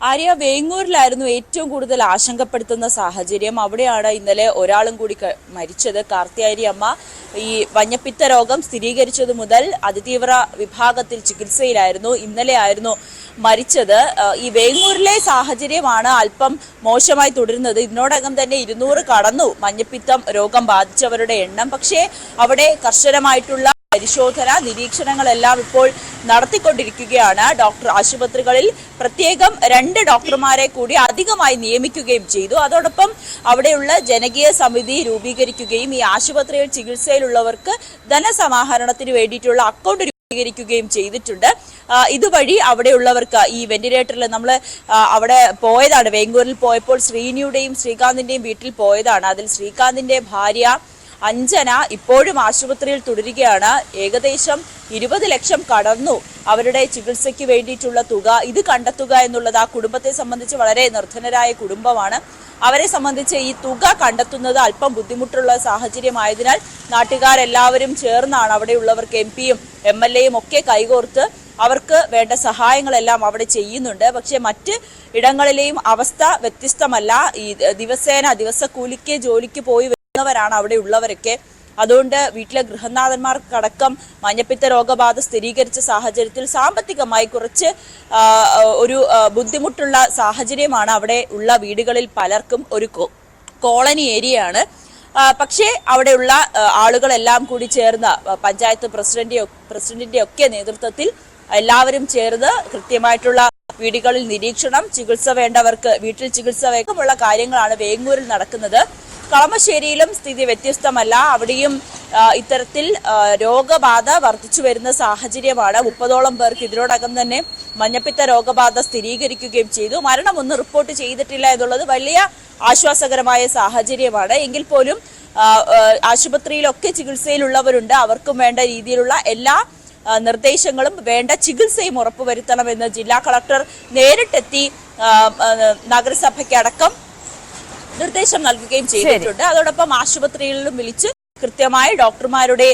ആര്യ, വേങ്ങൂരിലായിരുന്നു ഏറ്റവും കൂടുതൽ ആശങ്കപ്പെടുത്തുന്ന സാഹചര്യം. അവിടെയാണ് ഇന്നലെ ഒരാളും കൂടി മരിച്ചത്. കാർത്തിയാരി അമ്മ ഈ മഞ്ഞപ്പിത്ത രോഗം സ്ഥിരീകരിച്ചതു മുതൽ അതിതീവ്ര വിഭാഗത്തിൽ ചികിത്സയിലായിരുന്നു. ഇന്നലെ ആയിരുന്നു മരിച്ചത്. ഈ വേങ്ങൂരിലെ സാഹചര്യമാണ് അല്പം മോശമായി തുടരുന്നത്. ഇതിനോടകം തന്നെ 200 കടന്നു മഞ്ഞപ്പിത്തം രോഗം ബാധിച്ചവരുടെ എണ്ണം. പക്ഷേ അവിടെ കർശനമായിട്ടുള്ള പരിശോധന നിരീക്ഷണങ്ങളെല്ലാം ഇപ്പോൾ നടത്തിക്കൊണ്ടിരിക്കുകയാണ്. ഡോക്ടർ ആശുപത്രികളിൽ പ്രത്യേകം 2 ഡോക്ടർമാരെ കൂടി അധികമായി നിയമിക്കുകയും ചെയ്തു. അതോടൊപ്പം അവിടെയുള്ള ജനകീയ സമിതി രൂപീകരിക്കുകയും ഈ ആശുപത്രിയിൽ ചികിത്സയിലുള്ളവർക്ക് ധനസമാഹരണത്തിന് വേണ്ടിയിട്ടുള്ള അക്കൗണ്ട് രൂപീകരിക്കുകയും ചെയ്തിട്ടുണ്ട്. ഇതുവഴി അവിടെയുള്ളവർക്ക് ഈ വെന്റിലേറ്ററിൽ നമ്മൾ അവിടെ പോയതാണ്. വേങ്ങൂരിൽ പോയപ്പോൾ ശ്രീനിയുടെയും ശ്രീകാന്തിന്റെയും വീട്ടിൽ പോയതാണ്. അതിൽ ശ്രീകാന്തിന്റെ ഭാര്യ അഞ്ജന ഇപ്പോഴും ആശുപത്രിയിൽ തുടരുകയാണ്. ഏകദേശം 20 ലക്ഷം കടന്നു അവരുടെ ചികിത്സയ്ക്ക് വേണ്ടിയിട്ടുള്ള തുക. ഇത് കണ്ടെത്തുക എന്നുള്ളത് ആ കുടുംബത്തെ സംബന്ധിച്ച് വളരെ നിർധനരായ കുടുംബമാണ്. അവരെ സംബന്ധിച്ച് ഈ തുക കണ്ടെത്തുന്നത് അല്പം ബുദ്ധിമുട്ടുള്ള സാഹചര്യമായതിനാൽ നാട്ടുകാരെല്ലാവരും ചേർന്നാണ് അവിടെയുള്ളവർക്ക് MP-യും MLA-യും ഒക്കെ കൈകോർത്ത് അവർക്ക് വേണ്ട സഹായങ്ങളെല്ലാം അവിടെ ചെയ്യുന്നുണ്ട്. പക്ഷെ മറ്റ് ഇടങ്ങളിലെയും അവസ്ഥ വ്യത്യസ്തമല്ല. ഈ ദിവസക്കൂലിക്ക് ജോലിക്ക് പോയി ാണ് അവിടെ ഉള്ളവരൊക്കെ. അതുകൊണ്ട് വീട്ടിലെ ഗൃഹനാഥന്മാർക്കടക്കം മഞ്ഞപ്പിത്ത രോഗബാധ സ്ഥിരീകരിച്ച സാഹചര്യത്തിൽ സാമ്പത്തികമായി കുറച്ച് ഒരു ബുദ്ധിമുട്ടുള്ള സാഹചര്യമാണ് അവിടെ ഉള്ള വീടുകളിൽ പലർക്കും. ഒരു കോളനി ഏരിയയാണ്. പക്ഷേ അവിടെയുള്ള ആളുകളെല്ലാം കൂടി ചേർന്ന് പഞ്ചായത്ത് പ്രസിഡന്റിന്റെ ഒക്കെ നേതൃത്വത്തിൽ എല്ലാവരും ചേർന്ന് കൃത്യമായിട്ടുള്ള വീടുകളിൽ നിരീക്ഷണം, ചികിത്സ വേണ്ടവർക്ക് വീട്ടിൽ ചികിത്സ വേഗമുള്ള കാര്യങ്ങളാണ് വേങ്ങൂരിൽ നടക്കുന്നത്. കളമശ്ശേരിയിലും സ്ഥിതി വ്യത്യസ്തമല്ല. അവിടെയും ഇത്തരത്തിൽ രോഗബാധ വർദ്ധിച്ചു വരുന്ന സാഹചര്യമാണ്. 30ഓളം പേർക്ക് ഇതിനോടകം തന്നെ മഞ്ഞപ്പിത്ത രോഗബാധ സ്ഥിരീകരിക്കുകയും ചെയ്തു. മരണമൊന്നും റിപ്പോർട്ട് ചെയ്തിട്ടില്ല എന്നുള്ളത് വലിയ ആശ്വാസകരമായ സാഹചര്യമാണ്. എങ്കിൽ പോലും ആശുപത്രിയിലൊക്കെ ചികിത്സയിലുള്ളവരുണ്ട്. അവർക്കും വേണ്ട രീതിയിലുള്ള എല്ലാ നിർദ്ദേശങ്ങളും വേണ്ട ചികിത്സയും ഉറപ്പുവരുത്തണമെന്ന് ജില്ലാ കളക്ടർ നേരിട്ടെത്തി നഗരസഭയ്ക്കടക്കം നിർദ്ദേശം നൽകുകയും ചെയ്തിട്ടുണ്ട്. അതോടൊപ്പം ആശുപത്രികളിലും വിളിച്ച് കൃത്യമായി ഡോക്ടർമാരുടെ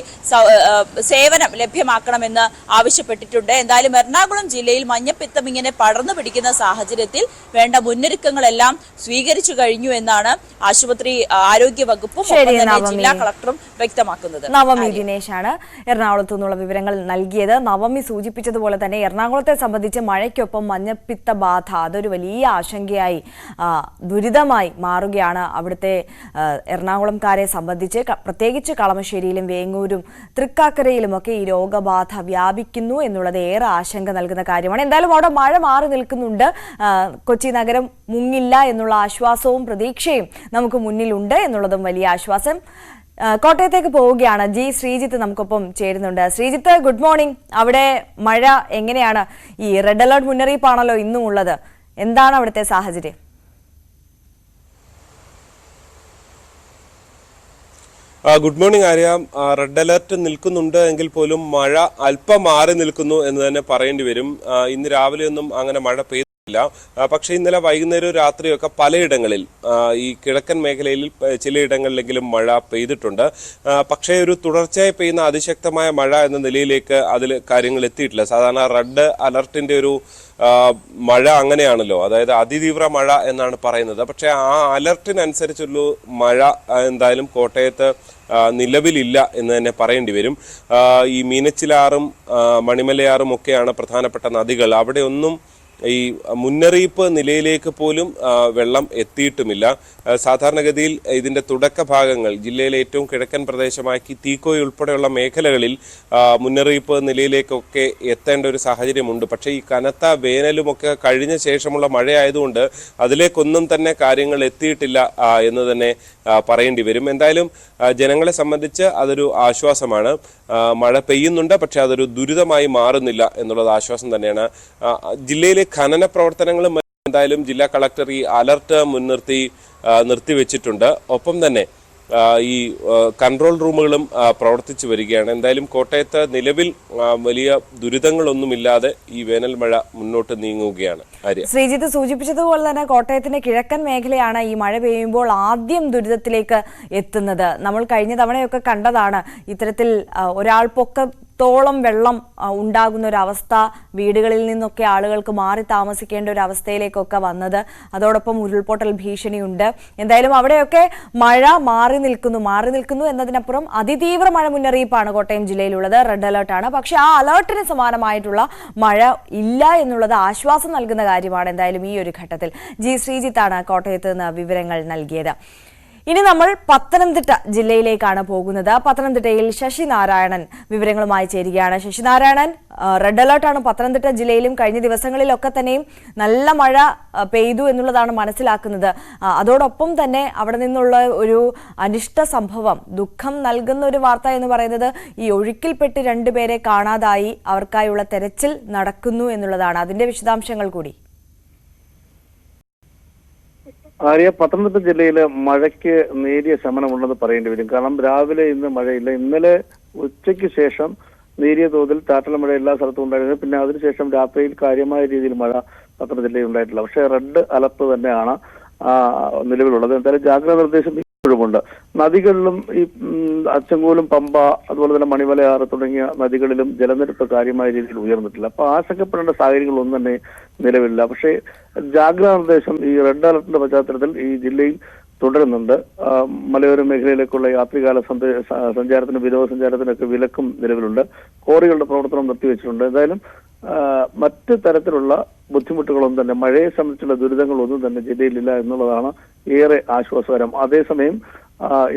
സേവനം ലഭ്യമാക്കണമെന്ന് ആവശ്യപ്പെട്ടിട്ടുണ്ട്. എന്തായാലും എറണാകുളം ജില്ലയിൽ മഞ്ഞപ്പിത്തം ഇങ്ങനെ പടർന്നു പിടിക്കുന്ന സാഹചര്യത്തിൽ വേണ്ട മുന്നൊരുക്കങ്ങളെല്ലാം സ്വീകരിച്ചു കഴിഞ്ഞു എന്നാണ് ആശുപത്രി ആരോഗ്യ വകുപ്പും ജില്ലാ കളക്ടറും വ്യക്തമാക്കുന്നത്. നവമി ദിനേശാണ് എറണാകുളത്തു നിന്നുള്ള വിവരങ്ങൾ നൽകിയത്. നവമി സൂചിപ്പിച്ചതുപോലെ തന്നെ എറണാകുളത്തെ സംബന്ധിച്ച് മഴയ്ക്കൊപ്പം മഞ്ഞപ്പിത്ത ബാധ അതൊരു വലിയ ആശങ്കയായി ദുരിതമായി മാറുകയാണ്. അവിടുത്തെ എറണാകുളംകാരെ സംബന്ധിച്ച് പ്രത്യേകിച്ച് കളമശ്ശേരിയിലും വേങ്ങൂരും തൃക്കാക്കരയിലുമൊക്കെ ഈ രോഗബാധ വ്യാപിക്കുന്നു എന്നുള്ളത് ഏറെ ആശങ്ക നൽകുന്ന കാര്യമാണ്. എന്തായാലും അവിടെ മഴ മാറി നിൽക്കുന്നുണ്ട്. കൊച്ചി നഗരം മുങ്ങില്ല എന്നുള്ള ആശ്വാസവും പ്രതീക്ഷയും നമുക്ക് മുന്നിലുണ്ട് എന്നുള്ളതും വലിയ ആശ്വാസം. കോട്ടയത്തേക്ക് പോവുകയാണ്. ശ്രീജിത്ത് നമുക്കൊപ്പം ചേരുന്നുണ്ട്. Sreejith, good morning. അവിടെ മഴ എങ്ങനെയാണ്? ഈ റെഡ് അലേർട്ട് മുന്നറിയിപ്പാണല്ലോ ഇന്നും ഉള്ളത്. എന്താണ് അവിടുത്തെ സാഹചര്യം? Good morning Arya. Red alert നിൽക്കുന്നുണ്ട് എങ്കിൽ പോലും മഴ അല്പം മാറി നിൽക്കുന്നു എന്ന് തന്നെ പറയേണ്ടി വരും. ഇന്ന് രാവിലെയൊന്നും അങ്ങനെ മഴ പെയ്തില്ല. പക്ഷേ ഇന്നലെ വൈകുന്നേരവും രാത്രിയൊക്കെ പലയിടങ്ങളിൽ ഈ കിഴക്കൻ മേഖലയിൽ ചിലയിടങ്ങളിലെങ്കിലും മഴ പെയ്തിട്ടുണ്ട്. പക്ഷേ ഒരു തുടർച്ചയായി പെയ്യുന്ന അതിശക്തമായ മഴ എന്ന നിലയിലേക്ക് അതിൽ കാര്യങ്ങൾ എത്തിയിട്ടില്ല. സാധാരണ റെഡ് അലർട്ടിന്റെ ഒരു മഴ അങ്ങനെയാണല്ലോ, അതായത് അതിതീവ്ര മഴ എന്നാണ് പറയുന്നത്. പക്ഷെ ആ അലർട്ടിനനുസരിച്ചുള്ള മഴ എന്തായാലും കോട്ടയത്ത് നിലവിലില്ല എന്ന് തന്നെ പറയേണ്ടി വരും. ഈ മീനച്ചിലാറും മണിമലയാറും ഒക്കെയാണ് പ്രധാനപ്പെട്ട നദികൾ. അവിടെ ഒന്നും ഈ മുന്നറിയിപ്പ് നിലയിലേക്ക് പോലും വെള്ളം എത്തിയിട്ടുമില്ല. സാധാരണഗതിയിൽ ഇതിന്റെ തുടക്ക ഭാഗങ്ങൾ ജില്ലയിലെ ഏറ്റവും കിഴക്കൻ പ്രദേശമായ തീക്കോയി ഉൾപ്പെടെയുള്ള മേഖലകളിൽ മുന്നറിയിപ്പ് നിലയിലേക്കൊക്കെ എത്തേണ്ട ഒരു സാഹചര്യമുണ്ട്. പക്ഷേ ഈ കനത്ത വേനലുമൊക്കെ കഴിഞ്ഞ ശേഷമുള്ള മഴയായതുകൊണ്ട് അതിലേക്കൊന്നും തന്നെ കാര്യങ്ങൾ എത്തിയിട്ടില്ല എന്ന് തന്നെ പറയേണ്ടി വരും. എന്തായാലും ജനങ്ങളെ സംബന്ധിച്ച് അതൊരു ആശ്വാസമാണ്. മഴ പെയ്യുന്നുണ്ട്, പക്ഷെ അതൊരു ദുരിതമായി മാറുന്നില്ല എന്നുള്ളത് ആശ്വാസം തന്നെയാണ്. ജില്ലയിലെ ഖനന പ്രവർത്തനങ്ങളും എന്തായാലും ജില്ലാ കളക്ടർ ഈ അലർട്ട് മുൻനിർത്തി നിർത്തിവെച്ചിട്ടുണ്ട്. ഒപ്പം തന്നെ ഈ കൺട്രോൾ റൂമുകളും പ്രവർത്തിച്ചു വരികയാണ്. എന്തായാലും കോട്ടയത്ത് നിലവിൽ വലിയ ദുരിതങ്ങളൊന്നുമില്ലാതെ ഈ വേനൽ മഴ മുന്നോട്ട് നീങ്ങുകയാണ്. ശ്രീജിത്ത് സൂചിപ്പിച്ചതുപോലെ തന്നെ കോട്ടയത്തിന്റെ കിഴക്കൻ മേഖലയാണ് ഈ മഴ പെയ്യുമ്പോൾ ആദ്യം ദുരിതത്തിലേക്ക് എത്തുന്നത്. നമ്മൾ കഴിഞ്ഞ തവണയൊക്കെ കണ്ടതാണ് ഇത്തരത്തിൽ ഒരാൾ പൊക്കത്തോളം വെള്ളം ഉണ്ടാകുന്ന ഒരു അവസ്ഥ, വീടുകളിൽ നിന്നൊക്കെ ആളുകൾക്ക് മാറി താമസിക്കേണ്ട ഒരു അവസ്ഥയിലേക്കൊക്കെ വന്നത്. അതോടൊപ്പം ഉരുൾപൊട്ടൽ ഭീഷണിയുണ്ട്. എന്തായാലും അവിടെയൊക്കെ മഴ മാറി നിൽക്കുന്നു എന്നതിനപ്പുറം അതിതീവ്ര മഴ മുന്നറിയിപ്പാണ് കോട്ടയം ജില്ലയിലുള്ളത്. റെഡ് അലേർട്ടാണ്. പക്ഷെ ആ അലേർട്ടിന് സമാനമായിട്ടുള്ള മഴ ഇല്ല എന്നുള്ളത് ആശ്വാസം നൽകുന്ന കാര്യമാണ്. എന്തായാലും ഈ ഒരു ഘട്ടത്തിൽ ശ്രീജിത്താണ് കോട്ടയത്ത് നിന്ന് വിവരങ്ങൾ നൽകിയത്. ഇനി നമ്മൾ പത്തനംതിട്ട ജില്ലയിലേക്കാണ് പോകുന്നത്. പത്തനംതിട്ടയിൽ ശശിനാരായണൻ വിവരങ്ങളുമായി ചേരുകയാണ്. ശശിനാരായണൻ, റെഡ് അലേർട്ടാണ് പത്തനംതിട്ട ജില്ലയിലും. കഴിഞ്ഞ ദിവസങ്ങളിലൊക്കെ തന്നെയും നല്ല മഴ പെയ്തു എന്നുള്ളതാണ് മനസ്സിലാക്കുന്നത്. അതോടൊപ്പം തന്നെ അവിടെ നിന്നുള്ള ഒരു അനിഷ്ട സംഭവം, ദുഃഖം നൽകുന്ന ഒരു വാർത്ത എന്ന് പറയുന്നത് ഈ ഒഴുക്കിൽപ്പെട്ട് 2 പേരെ കാണാതായി, അവർക്കായുള്ള തെരച്ചിൽ നടക്കുന്നു എന്നുള്ളതാണ്. അതിന്റെ വിശദാംശങ്ങൾ കൂടി. പത്തനംതിട്ട ജില്ലയിലെ മഴയ്ക്ക് നേരിയ ശമനമുണ്ടെന്ന് പറയേണ്ടി വരും. കാരണം രാവിലെ ഇന്ന് മഴയില്ല. ഇന്നലെ ഉച്ചയ്ക്ക് ശേഷം നേരിയ തോതിൽ ചാറ്റൽ മഴ എല്ലാ സ്ഥലത്തും ഉണ്ടായിരുന്നു. പിന്നെ അതിനുശേഷം രാത്രിയിൽ കാര്യമായ രീതിയിൽ മഴ പത്തനംതിട്ട ജില്ലയിൽ ഉണ്ടായിട്ടില്ല. പക്ഷേ റെഡ് അലർട്ട് തന്നെയാണ് നിലവിലുള്ളത്. എന്തായാലും ജാഗ്രതാ നിർദ്ദേശം ഇപ്പോഴുമുണ്ട്. നദികളിലും ഈ അച്ചൻകോലും പമ്പ അതുപോലെ തന്നെ മണിമലയാറ് തുടങ്ങിയ നദികളിലും ജലനിരപ്പ് കാര്യമായ രീതിയിൽ ഉയർന്നിട്ടില്ല. അപ്പൊ ആശങ്കപ്പെടേണ്ട സാഹചര്യങ്ങളൊന്നും തന്നെ നിലവിലില്ല. പക്ഷേ ജാഗ്രതാ നിർദ്ദേശം ഈ റെഡ് അലർട്ടിന്റെ പശ്ചാത്തലത്തിൽ ഈ ജില്ലയിൽ തുടരുന്നുണ്ട്. മലയോര മേഖലയിലേക്കുള്ള യാത്രികാല സഞ്ചാരത്തിനും വിനോദസഞ്ചാരത്തിനൊക്കെ വിലക്കും നിലവിലുണ്ട്. കോറികളുടെ പ്രവർത്തനം നിർത്തിവെച്ചിട്ടുണ്ട്. എന്തായാലും മറ്റ് തരത്തിലുള്ള ബുദ്ധിമുട്ടുകളൊന്നും തന്നെ, മഴയെ സംബന്ധിച്ചുള്ള ദുരിതങ്ങളൊന്നും തന്നെ ജില്ലയിലില്ല എന്നുള്ളതാണ് ഏറെ ആശ്വാസകരം. അതേസമയം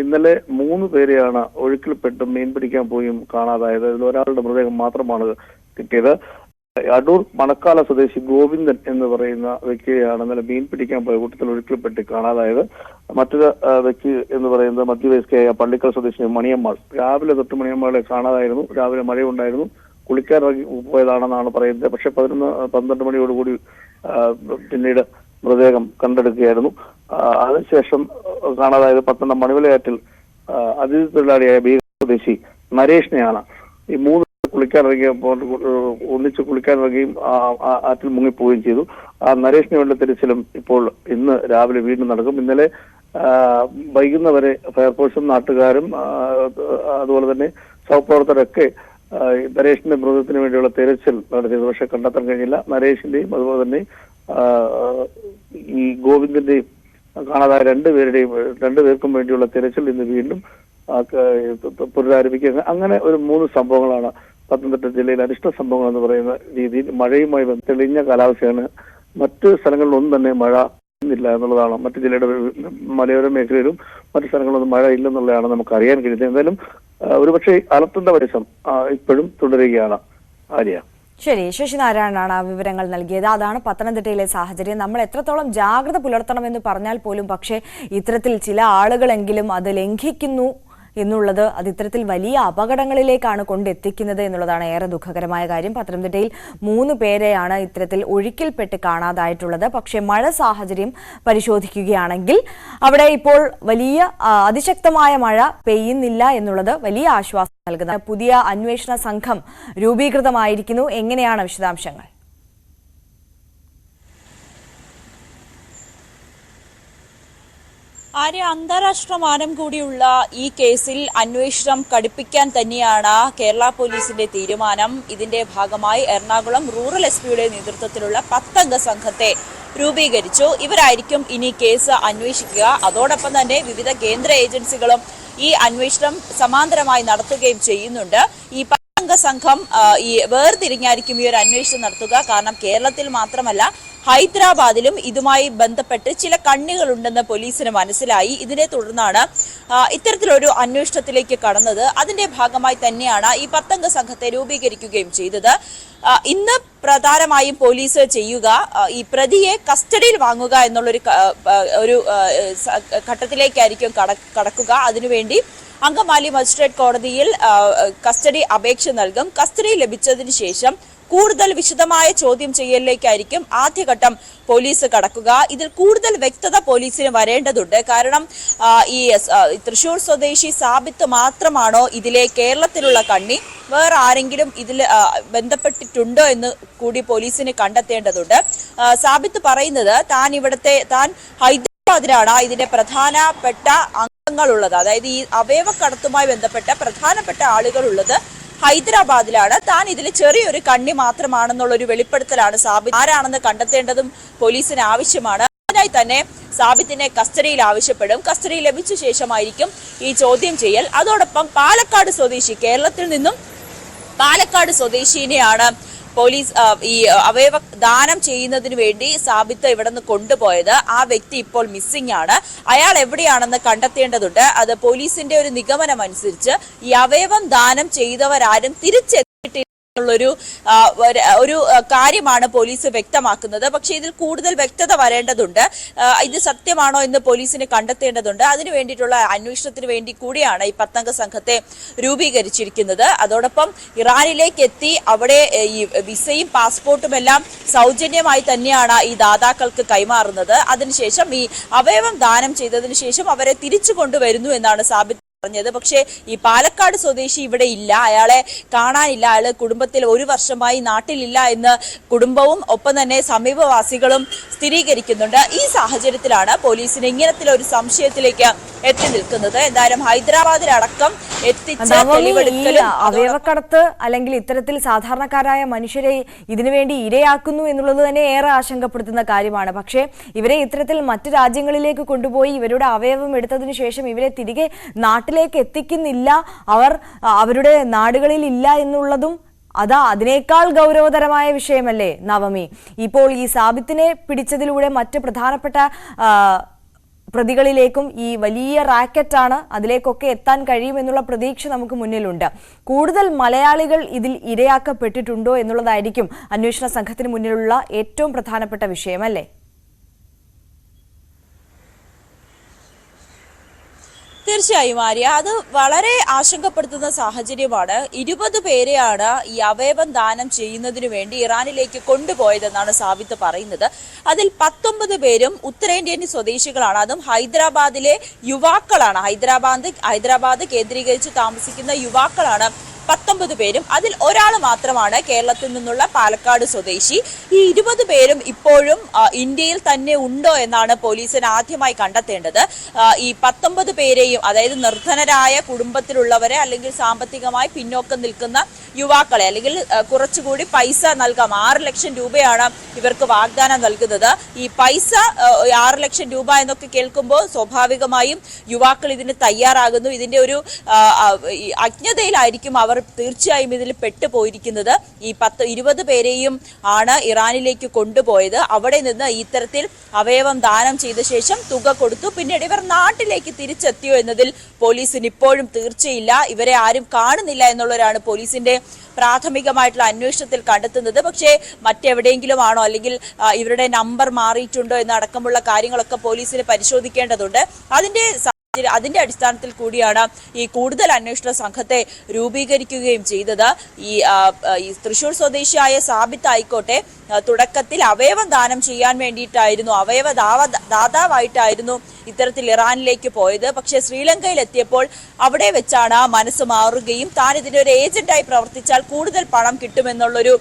ഇന്നലെ 3 പേരെയാണ് ഒഴുക്കിൽപ്പെട്ട് മീൻ പിടിക്കാൻ പോയും കാണാതായത്. ഇതിൽ ഒരാളുടെ മൃതദേഹം മാത്രമാണ് കിട്ടിയത്. അടൂർ മണക്കാല സ്വദേശി ഗോവിന്ദൻ എന്ന് പറയുന്ന വ്യക്തിയെയാണ് ഇന്നലെ മീൻ പിടിക്കാൻ പോയ കൂട്ടത്തിൽ ഒഴുക്കിൽപ്പെട്ട് കാണാതായത്. മറ്റൊരു വ്യക്തി എന്ന് പറയുന്നത് മധ്യവയസ്കയായ പള്ളിക്കൽ സ്വദേശി മണിയമ്മാൾ. രാവിലെ തൊട്ട് മണിയമ്മാളെ കാണാതായിരുന്നു. രാവിലെ മഴയുണ്ടായിരുന്നു. കുളിക്കാൻ ഇറങ്ങി പോയതാണെന്നാണ് പറയുന്നത്. പക്ഷെ 11-12 മണിയോടുകൂടി പിന്നീട് മൃതദേഹം കണ്ടെടുക്കുകയായിരുന്നു. അതിനുശേഷം കാണാതായത് പത്തനം മണിമലയാറ്റിൽ അതിഥി തൊഴിലാളിയായ ബീഹാർ സ്വദേശി നരേഷിനെയാണ്. ഈ 3 കുളിക്കാനിറങ്ങിയപ്പോൾ ഒന്നിച്ച് കുളിക്കാനിറങ്ങുകയും ആറ്റിൽ മുങ്ങിപ്പോവുകയും ചെയ്തു. ആ നരേഷിന് വേണ്ട തിരച്ചിലും ഇപ്പോൾ ഇന്ന് രാവിലെ വീണ്ടും നടക്കും. ഇന്നലെ വൈകുന്നവരെ ഫയർഫോഴ്സും നാട്ടുകാരും അതുപോലെ തന്നെ സഹപ്രവർത്തകരൊക്കെ നരേഷിന്റെ മൃതത്തിന് വേണ്ടിയുള്ള തിരച്ചിൽ നടത്തിയത്. പക്ഷെ കണ്ടെത്താൻ കഴിഞ്ഞില്ല. നരേഷിന്റെയും അതുപോലെ തന്നെ ഈ ഗോവിന്ദന്റെയും കാണാതായ 2 പേർക്കും വേണ്ടിയുള്ള തിരച്ചിൽ ഇന്ന് വീണ്ടും പുനരാരംഭിക്കുക. അങ്ങനെ ഒരു 3 സംഭവങ്ങളാണ് പത്തനംതിട്ട ജില്ലയിൽ അനിഷ്ട സംഭവങ്ങൾ എന്ന് പറയുന്ന രീതിയിൽ മഴയുമായി തെളിഞ്ഞ കാലാവസ്ഥയാണ്. മറ്റ് സ്ഥലങ്ങളിലൊന്നും തന്നെ മഴ ഇല്ല എന്നുള്ളതാണ്. മറ്റു ജില്ലയുടെ മലയോര മേഖലയിലും മറ്റു സ്ഥലങ്ങളിലൊന്നും മഴ ഇല്ലെന്നുള്ളതാണ് നമുക്ക് അറിയാൻ കഴിയുന്നത്. എന്തായാലും ഒരുപക്ഷെ അലർട്ടിന്റെ പരിസം ഇപ്പോഴും തുടരുകയാണ്. ആര്യ. ശരി, ശശിനാരായണനാണ് ആ വിവരങ്ങൾ നൽകിയത്. അതാണ് പത്തനംതിട്ടയിലെ സാഹചര്യം. നമ്മൾ എത്രത്തോളം ജാഗ്രത പുലർത്തണമെന്ന് പറഞ്ഞാൽ പോലും പക്ഷേ ഇത്തരത്തിൽ ചില ആളുകളെങ്കിലും അത് ലംഘിക്കുന്നു എന്നുള്ളത് അത് ഇത്തരത്തിൽ വലിയ അപകടങ്ങളിലേക്കാണ് കൊണ്ടെത്തിക്കുന്നത് എന്നുള്ളതാണ് ഏറെ ദുഃഖകരമായ കാര്യം. പത്തനംതിട്ടയിൽ 3 പേരെയാണ് ഇത്തരത്തിൽ ഒഴുക്കിൽപ്പെട്ട് കാണാതായിട്ടുള്ളത്. പക്ഷേ മഴ സാഹചര്യം പരിശോധിക്കുകയാണെങ്കിൽ അവിടെ ഇപ്പോൾ വലിയ അതിശക്തമായ മഴ പെയ്യുന്നില്ല എന്നുള്ളത് വലിയ ആശ്വാസം നൽകുന്ന പുതിയ അന്വേഷണ സംഘം രൂപീകൃതമായിരിക്കുന്നു. എങ്ങനെയാണ് വിശദാംശങ്ങൾ? അന്താരാഷ്ട്ര മാനം കൂടിയുള്ള ഈ കേസിൽ അന്വേഷണം കടുപ്പിക്കാൻ തന്നെയാണ് കേരള പോലീസിന്റെ തീരുമാനം. ഇതിന്റെ ഭാഗമായി എറണാകുളം റൂറൽ എസ്പിയുടെ നേതൃത്വത്തിലുള്ള 10 അംഗ സംഘത്തെ രൂപീകരിച്ചു. ഇവരായിരിക്കും ഇനി കേസ് അന്വേഷിക്കുക. അതോടൊപ്പം തന്നെ വിവിധ കേന്ദ്ര ഏജൻസികളും ഈ അന്വേഷണം സമാന്തരമായി നടത്തുകയും ചെയ്യുന്നുണ്ട്. ഈ 10 10 അംഗ സംഘം ഈ വേർതിരിഞ്ഞായിരിക്കും ഈ ഒരു അന്വേഷണം നടത്തുക. കാരണം കേരളത്തിൽ മാത്രമല്ല ഹൈദരാബാദിലും ഇതുമായി ബന്ധപ്പെട്ട് ചില കണ്ണികളുണ്ടെന്ന് പോലീസിന് മനസ്സിലായി. ഇതിനെ തുടർന്നാണ് ഇത്തരത്തിലൊരു അന്വേഷണത്തിലേക്ക് കടന്നത്. അതിന്റെ ഭാഗമായി തന്നെയാണ് ഈ 10 അംഗ സംഘത്തെ രൂപീകരിക്കുകയും ചെയ്തത്. ഇന്ന് പ്രധാനമായും പോലീസ് ചെയ്യുക ഈ പ്രതിയെ കസ്റ്റഡിയിൽ വാങ്ങുക എന്നുള്ളൊരു ഘട്ടത്തിലേക്കായിരിക്കും കടക്കുക. അതിനുവേണ്ടി അങ്കമാലി മജിസ്ട്രേറ്റ് കോടതിയിൽ കസ്റ്റഡി അപേക്ഷ നൽകും. കസ്റ്റഡി ലഭിച്ചതിന് ശേഷം കൂടുതൽ വിശദമായ ചോദ്യം ചെയ്യലിലേക്കായിരിക്കും ആദ്യഘട്ടം പോലീസ് കടക്കുക. ഇതിൽ കൂടുതൽ വ്യക്തത പോലീസിന് വരേണ്ടതുണ്ട്. കാരണം ഈ തൃശൂർ സ്വദേശി സാബിത്ത് മാത്രമാണോ ഇതിലെ കേരളത്തിലുള്ള കണ്ണി, വേറെ ആരെങ്കിലും ഇതിൽ ബന്ധപ്പെട്ടിട്ടുണ്ടോ എന്ന് കൂടി പോലീസിന് കണ്ടെത്തേണ്ടതുണ്ട്. സാബിത്ത് പറയുന്നത് താൻ ഹൈദരാബാദിലാണ് ഇതിന്റെ പ്രധാനപ്പെട്ട അംഗങ്ങളുള്ളത്, അതായത് ഈ അവയവക്കടത്തുമായി ബന്ധപ്പെട്ട പ്രധാനപ്പെട്ട ആളുകളുള്ളത് ഹൈദരാബാദിലാണ്. താൻ ഇതിൽ ചെറിയൊരു കണ്ണി മാത്രമാണെന്നുള്ളൊരു വെളിപ്പെടുത്തലാണ് സാബിത്ത്. ആരാണെന്ന് കണ്ടെത്തേണ്ടതും പോലീസിന് ആവശ്യമാണ്. അതിനായി തന്നെ സാബിത്തിനെ കസ്റ്റഡിയിൽ ആവശ്യപ്പെടും. കസ്റ്റഡി ലഭിച്ച ശേഷമായിരിക്കും ഈ ചോദ്യം ചെയ്യൽ. അതോടൊപ്പം പാലക്കാട് സ്വദേശി, കേരളത്തിൽ നിന്നും പാലക്കാട് സ്വദേശിനെയാണ് പോലീസ് ഈ അവയവ ദാനം ചെയ്യുന്നതിന് വേണ്ടി സാബിത്ത് ഇവിടെ നിന്ന് കൊണ്ടുപോയത്. ആ വ്യക്തി ഇപ്പോൾ മിസ്സിംഗ് ആണ്. അയാൾ എവിടെയാണെന്ന് കണ്ടെത്തേണ്ടതുണ്ട്. അത് പോലീസിന്റെ ഒരു നിഗമനം അനുസരിച്ച് ഈ അവയവം ദാനം ചെയ്തവരാരും തിരിച്ചെത്തിയിട്ടുള്ളൊരു കാര്യമാണ് പോലീസ് വ്യക്തമാക്കുന്നത്. പക്ഷെ ഇതിൽ കൂടുതൽ വ്യക്തത വരേണ്ടതുണ്ട്. ഇത് സത്യമാണോ എന്ന് പോലീസിന് കണ്ടെത്തേണ്ടതുണ്ട്. അതിനു വേണ്ടിയിട്ടുള്ള അന്വേഷണത്തിന് വേണ്ടി കൂടിയാണ് ഈ 10 അംഗ സംഘത്തെ രൂപീകരിച്ചിരിക്കുന്നത്. അതോടൊപ്പം ഇറാനിലേക്ക് എത്തി അവിടെ ഈ വിസയും പാസ്പോർട്ടും എല്ലാം സൗജന്യമായി തന്നെയാണ് ഈ ദാതാക്കൾക്ക് കൈമാറുന്നത്. അതിനുശേഷം ഈ അവയവം ദാനം ചെയ്തതിനു ശേഷം അവരെ തിരിച്ചു കൊണ്ടുവരുന്നു എന്നാണ് സാബിത്ത് പറഞ്ഞത്. പക്ഷേ ഈ പാലക്കാട് സ്വദേശി ഇവിടെ ഇല്ല, അയാളെ കാണാനില്ല. അയാള് കുടുംബത്തിൽ 1 വർഷമായി നാട്ടിലില്ല എന്ന് കുടുംബവും ഒപ്പം തന്നെ സമീപവാസികളും സ്ഥിരീകരിക്കുന്നുണ്ട്. ഈ സാഹചര്യത്തിലാണ് പോലീസിന് ഇങ്ങനത്തിലൊരു സംശയത്തിലേക്ക് എത്തി നിൽക്കുന്നത്. എന്തായാലും ഹൈദരാബാദിലടക്കം എത്തിച്ച അവയവക്കടത്ത് അല്ലെങ്കിൽ ഇത്തരത്തിൽ സാധാരണക്കാരായ മനുഷ്യരെ ഇതിനുവേണ്ടി ഇരയാക്കുന്നു എന്നുള്ളത് തന്നെ ഏറെ ആശങ്കപ്പെടുത്തുന്ന കാര്യമാണ്. പക്ഷേ ഇവരെ ഇത്തരത്തിൽ മറ്റു രാജ്യങ്ങളിലേക്ക് കൊണ്ടുപോയി ഇവരുടെ അവയവം എടുത്തതിനു ശേഷം ഇവരെ തിരികെ നാട്ടിലേക്ക് എത്തിക്കുന്നില്ല, അവർ അവരുടെ നാടുകളിൽ ഇല്ല എന്നുള്ളതും അതിനേക്കാൾ ഗൗരവതരമായ വിഷയമല്ലേ നവമി? ഇപ്പോൾ ഈ സാബിത്തിനെ പിടിച്ചതിലൂടെ മറ്റ് പ്രധാനപ്പെട്ട പ്രതികളിലേക്കും ഈ വലിയ റാക്കറ്റാണ്, അതിലേക്കൊക്കെ എത്താൻ കഴിയുമെന്നുള്ള പ്രതീക്ഷ നമുക്ക് മുന്നിലുണ്ട്. കൂടുതൽ മലയാളികൾ ഇതിൽ ഇരയാക്കപ്പെട്ടിട്ടുണ്ടോ എന്നുള്ളതായിരിക്കും അന്വേഷണ സംഘത്തിന് മുന്നിലുള്ള ഏറ്റവും പ്രധാനപ്പെട്ട വിഷയമല്ലേ? തീർച്ചയായും ആര്യ, അത് വളരെ ആശങ്കപ്പെടുത്തുന്ന സാഹചര്യമാണ്. 20 പേരെയാണ് ഈ അവയവം ദാനം ചെയ്യുന്നതിനു വേണ്ടി ഇറാനിലേക്ക് കൊണ്ടുപോയതെന്നാണ് സാബിത്ത് പറയുന്നത്. അതിൽ 19 പേരും ഉത്തരേന്ത്യൻ സ്വദേശികളാണ്. അതും ഹൈദരാബാദിലെ യുവാക്കളാണ്. ഹൈദരാബാദ് കേന്ദ്രീകരിച്ച് താമസിക്കുന്ന യുവാക്കളാണ് 19 പേരും. അതിൽ ഒരാൾ മാത്രമാണ് കേരളത്തിൽ നിന്നുള്ള പാലക്കാട് സ്വദേശി. ഈ 20 പേരും ഇപ്പോഴും ഇന്ത്യയിൽ തന്നെ ഉണ്ടോ എന്നാണ് പോലീസിന് ആദ്യമായി കണ്ടെത്തേണ്ടത്. ഈ 19 പേരെയും, അതായത് നിർധനരായ കുടുംബത്തിലുള്ളവരെ അല്ലെങ്കിൽ സാമ്പത്തികമായി പിന്നോക്കം നിൽക്കുന്ന യുവാക്കളെ, അല്ലെങ്കിൽ കുറച്ചുകൂടി പൈസ നൽകാം, 6 ലക്ഷം രൂപയാണ് ഇവർക്ക് വാഗ്ദാനം നൽകുന്നത്. ഈ പൈസ 6 ലക്ഷം രൂപ എന്നൊക്കെ കേൾക്കുമ്പോൾ സ്വാഭാവികമായും യുവാക്കൾ ഇതിന് തയ്യാറാകുന്നു. ഇതിന്റെ ഒരു അജ്ഞതയിലായിരിക്കും അവർ തീർച്ചയായും ഇതിൽ പെട്ടുപോയിരിക്കുന്നത്. ഈ 20 പേരെയും ആണ് ഇറാനിലേക്ക് കൊണ്ടുപോയത്. അവിടെ നിന്ന് ഇത്തരത്തിൽ അവയവം ദാനം ചെയ്ത ശേഷം തുക കൊടുത്തു. പിന്നീട് ഇവർ നാട്ടിലേക്ക് തിരിച്ചെത്തിയോ എന്നതിൽ പോലീസിന് ഇപ്പോഴും തീർച്ചയില്ല. ഇവരെ ആരും കാണുന്നില്ല എന്നുള്ളവരാണ് പോലീസിന്റെ പ്രാഥമികമായിട്ടുള്ള അന്വേഷണത്തിൽ കണ്ടെത്തുന്നത്. പക്ഷേ മറ്റെവിടെയെങ്കിലും ആണോ, അല്ലെങ്കിൽ ഇവരുടെ നമ്പർ മാറിയിട്ടുണ്ടോ എന്നടക്കമുള്ള കാര്യങ്ങളൊക്കെ പോലീസിന് പരിശോധിക്കേണ്ടതുണ്ട്. അതിന്റെ അടിസ്ഥാനത്തിൽ കൂടിയാണ് ഈ കൂടുതൽ അന്വേഷണ സംഘത്തെ രൂപീകരിക്കുകയും ചെയ്തത്. ഈ തൃശൂർ സ്വദേശിയായ സാബിത്ത് ആയിക്കോട്ടെ, തുടക്കത്തിൽ അവയവം ദാനം ചെയ്യാൻ വേണ്ടിയിട്ടായിരുന്നു, അവയവ ദാതാവായിട്ടായിരുന്നു ഇത്തരത്തിൽ ഇറാനിലേക്ക് പോയത്. പക്ഷേ ശ്രീലങ്കയിൽ എത്തിയപ്പോൾ അവിടെ വെച്ചാണ് മനസ്സ് മാറുകയും താൻ ഇതിന്റെ ഒരു ഏജന്റായി പ്രവർത്തിച്ചാൽ കൂടുതൽ പണം കിട്ടുമെന്നുള്ളൊരു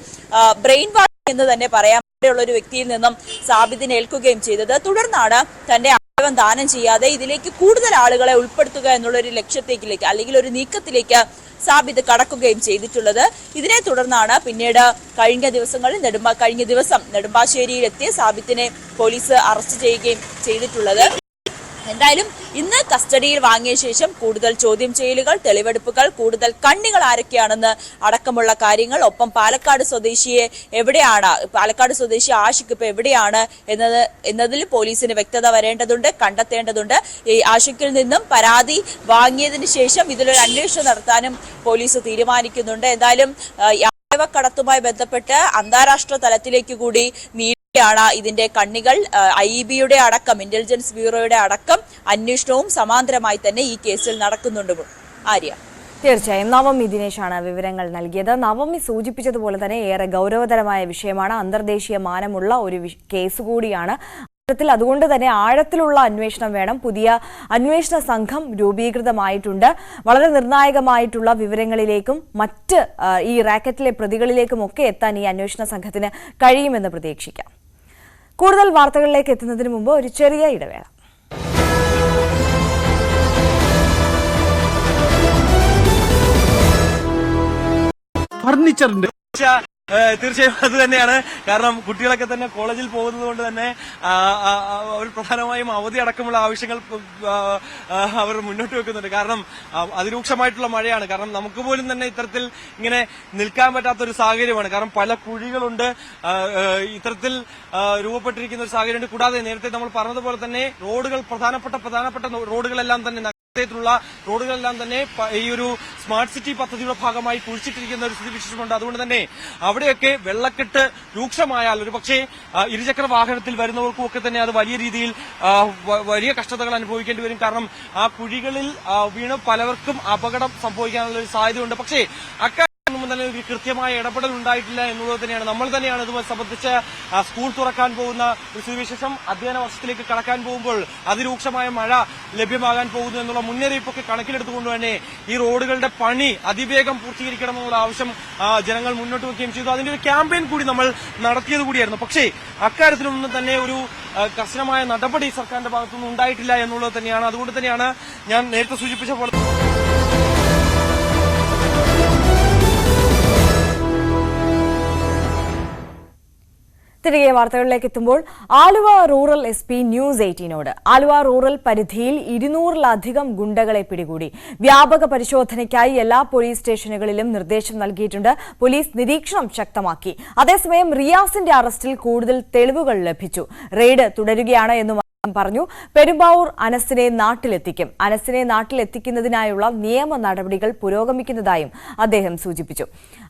ബ്രെയിൻ വാഷ് എന്ന് തന്നെ പറയാം ഉള്ള ഒരു വ്യക്തിയിൽ നിന്നും സാബിത്തിനെ ഏൽക്കുകയും ചെയ്തത്. തുടർന്നാണ് തന്റെ അവയവം ദാനം ചെയ്യാതെ ഇതിലേക്ക് കൂടുതൽ ആളുകളെ ഉൾപ്പെടുത്തുക എന്നുള്ളൊരു ലക്ഷ്യത്തേക്കിലേക്ക്, അല്ലെങ്കിൽ ഒരു നീക്കത്തിലേക്ക് സാബിത്ത് കടക്കുകയും ചെയ്തിട്ടുള്ളത്. ഇതിനെ തുടർന്നാണ് പിന്നീട് കഴിഞ്ഞ ദിവസം നെടുമ്പാശ്ശേരിയിൽ എത്തിയ സാബിത്തിനെ പോലീസ് അറസ്റ്റ് ചെയ്യുകയും ചെയ്തിട്ടുള്ളത്. എന്തായാലും ഇന്ന് കസ്റ്റഡിയിൽ വാങ്ങിയ ശേഷം കൂടുതൽ ചോദ്യം ചെയ്യലുകൾ, തെളിവെടുപ്പുകൾ, കൂടുതൽ കണ്ണികൾ ആരൊക്കെയാണെന്ന് അടക്കമുള്ള കാര്യങ്ങൾ, ഒപ്പം പാലക്കാട് സ്വദേശിയെ എവിടെയാണ്, പാലക്കാട് സ്വദേശി ആഷിഖ് ഇപ്പൊ എവിടെയാണ് എന്നതിൽ പോലീസിന് വ്യക്തത വരേണ്ടതുണ്ട്, കണ്ടെത്തേണ്ടതുണ്ട്. ഈ ആഷിഖിൽ നിന്നും പരാതി വാങ്ങിയതിന് ശേഷം ഇതിലൊരു അന്വേഷണം നടത്താനും പോലീസ് തീരുമാനിക്കുന്നുണ്ട്. എന്തായാലും കടത്തുമായി ബന്ധപ്പെട്ട് അന്താരാഷ്ട്ര തലത്തിലേക്ക് കൂടി ാണ് ഇതിന്റെ കണ്ണികൾ. IEBയുടെ അടക്കം, ഇന്റലിജൻസ് ബ്യൂറോയുടെ അടക്കം അന്വേഷണവും സമാന്തരമായി തന്നെ ഈ കേസിൽ നടക്കുന്നുണ്ട്. ആര്യ, തീർച്ചയായും നവമി ദിനേശാണ് വിവരങ്ങൾ നൽകിയത്. നവമി സൂചിപ്പിച്ചതുപോലെ തന്നെ ഏറെ ഗൗരവതരമായ വിഷയമാണ്, അന്തർദേശീയ മാനമുള്ള ഒരു കേസ് കൂടിയാണ്. അതുകൊണ്ട് തന്നെ ആഴത്തിലുള്ള അന്വേഷണം വേണം. പുതിയ അന്വേഷണ സംഘം രൂപീകൃതമായിട്ടുണ്ട്. വളരെ നിർണായകമായിട്ടുള്ള വിവരങ്ങളിലേക്കും മറ്റ് ഈ റാക്കറ്റിലെ പ്രതികളിലേക്കും ഒക്കെ എത്താൻ ഈ അന്വേഷണ സംഘത്തിന് കഴിയുമെന്ന് പ്രതീക്ഷിക്കാം. കൂടുതൽ വാർത്തകളിലേക്ക് എത്തുന്നതിന് മുമ്പ് ഒരു ചെറിയ ഇടവേള. ഫർണിച്ചറിന്റെ തീർച്ചയായും അത് തന്നെയാണ്. കാരണം കുട്ടികളൊക്കെ തന്നെ കോളേജിൽ പോകുന്നത് കൊണ്ട് തന്നെ അവർ പ്രധാനമായും അവധി അടക്കമുള്ള ആവശ്യങ്ങൾ അവർ മുന്നോട്ട് വെക്കുന്നുണ്ട്. കാരണം അതിരൂക്ഷമായിട്ടുള്ള മഴയാണ്. കാരണം നമുക്ക് പോലും തന്നെ ഇത്തരത്തിൽ ഇങ്ങനെ നിൽക്കാൻ പറ്റാത്ത ഒരു സാഹചര്യമാണ്. കാരണം പല കുഴികളുണ്ട്, ഇത്തരത്തിൽ രൂപപ്പെട്ടിരിക്കുന്ന ഒരു സാഹചര്യമുണ്ട്. കൂടാതെ നേരത്തെ നമ്മൾ പറഞ്ഞതുപോലെ തന്നെ റോഡുകൾ, പ്രധാനപ്പെട്ട റോഡുകളെല്ലാം തന്നെ ുള്ള റോഡുകളെല്ലാം തന്നെ ഈ ഒരു സ്മാർട്ട് സിറ്റി പദ്ധതിയുടെ ഭാഗമായി കുഴിച്ചിട്ടിരിക്കുന്ന ഒരു സ്ഥിതിവിശേഷമുണ്ട്. അതുകൊണ്ട് തന്നെ അവിടെയൊക്കെ വെള്ളക്കെട്ട് രൂക്ഷമായാൽ ഒരു പക്ഷേ ഇരുചക്ര വാഹനത്തിൽ വരുന്നവർക്കും ഒക്കെ തന്നെ അത് വലിയ രീതിയിൽ വലിയ കഷ്ടതകൾ അനുഭവിക്കേണ്ടി വരും. കാരണം ആ കുഴികളിൽ വീണ് പലർക്കും അപകടം സംഭവിക്കാനുള്ള ഒരു സാധ്യതയുണ്ട്. പക്ഷേ തന്നെ ഒരു കൃത്യമായ ഇടപെടൽ ഉണ്ടായിട്ടില്ല എന്നുള്ളത് തന്നെയാണ്. നമ്മൾ തന്നെയാണ് ഇതുമായി സംബന്ധിച്ച് സ്കൂൾ തുറക്കാൻ പോകുന്ന ഒരു സ്ഥിതിവിശേഷം, അധ്യയന വർഷത്തിലേക്ക് കടക്കാൻ പോകുമ്പോൾ അതിരൂക്ഷമായ മഴ ലഭ്യമാകാൻ പോകുന്നു എന്നുള്ള മുന്നറിയിപ്പൊക്കെ കണക്കിലെടുത്തുകൊണ്ട് തന്നെ ഈ റോഡുകളുടെ പണി അതിവേഗം പൂർത്തീകരിക്കണമെന്നുള്ള ആവശ്യം ജനങ്ങൾ മുന്നോട്ട് വയ്ക്കുകയും ചെയ്തു. അതിന്റെ ഒരു ക്യാമ്പയിൻ കൂടി നമ്മൾ നടത്തിയത് കൂടിയായിരുന്നു. പക്ഷേ അക്കാര്യത്തിലൊന്നും തന്നെ ഒരു കർശനമായ നടപടി സർക്കാരിന്റെ ഭാഗത്തുനിന്ന് ഉണ്ടായിട്ടില്ല എന്നുള്ളത് തന്നെയാണ്. അതുകൊണ്ട് തന്നെയാണ് ഞാൻ നേരത്തെ സൂചിപ്പിച്ച പോലെ തിരികെ വാർത്തകളിലേക്ക് എത്തുമ്പോൾ ആലുവ റൂറൽ SP ന്യൂസ് 18നോട് ആലുവ റൂറൽ പരിധിയിൽ 200-ലധികം ഗുണ്ടകളെ പിടികൂടി. വ്യാപക പരിശോധനയ്ക്കായി എല്ലാ പോലീസ് സ്റ്റേഷനുകളിലും നിർദ്ദേശം നൽകിയിട്ടുണ്ട്. പോലീസ് നിരീക്ഷണം ശക്തമാക്കി. അതേസമയം റിയാസിന്റെ അറസ്റ്റിൽ കൂടുതൽ തെളിവുകൾ ലഭിച്ചു. റെയ്ഡ് തുടരുകയാണ് എന്നും പറഞ്ഞു. പെരുമ്പാവൂർ അനസിനെ നാട്ടിലെത്തിക്കും. അനസിനെ നാട്ടിലെത്തിക്കുന്നതിനായുള്ള നിയമ നടപടികൾ പുരോഗമിക്കുന്നതായും അദ്ദേഹം സൂചിപ്പിച്ചു.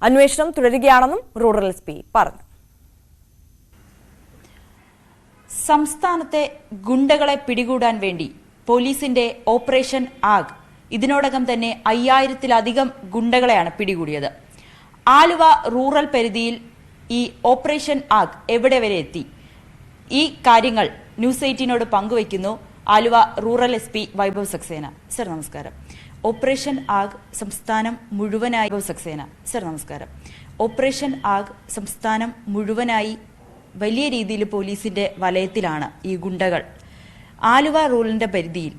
അന്വേഷണം തുടരുകയാണെന്നും റൂറൽ SP പറഞ്ഞു. സംസ്ഥാനത്തെ ഗുണ്ടകളെ പിടികൂടാൻ വേണ്ടി പോലീസിന്റെ ഓപ്പറേഷൻ ആഗ് ഇതിനോടകം തന്നെ 5000-ലധികം ഗുണ്ടകളെയാണ് പിടികൂടിയത്. ആലുവ റൂറൽ പരിധിയിൽ ഈ ഓപ്പറേഷൻ ആഗ് എവിടെ വരെ എത്തി? ഈ കാര്യങ്ങൾ ന്യൂസ് 18നോട് പങ്കുവയ്ക്കുന്നു Aluva rural SP Vaibhav Saxena. Sir നമസ്കാരം. ഓപ്പറേഷൻ ആഗ് സംസ്ഥാനം മുഴുവനായി സക്സേന. സർ നമസ്കാരം. ഓപ്പറേഷൻ ആഗ് സംസ്ഥാനം മുഴുവനായി വലിയ രീതിയിൽ പോലീസിന്റെ വലയത്തിലാണ് ഈ ഗുണ്ടകൾ. ആലുവ റൂറലിന്റെ പരിധിയിൽ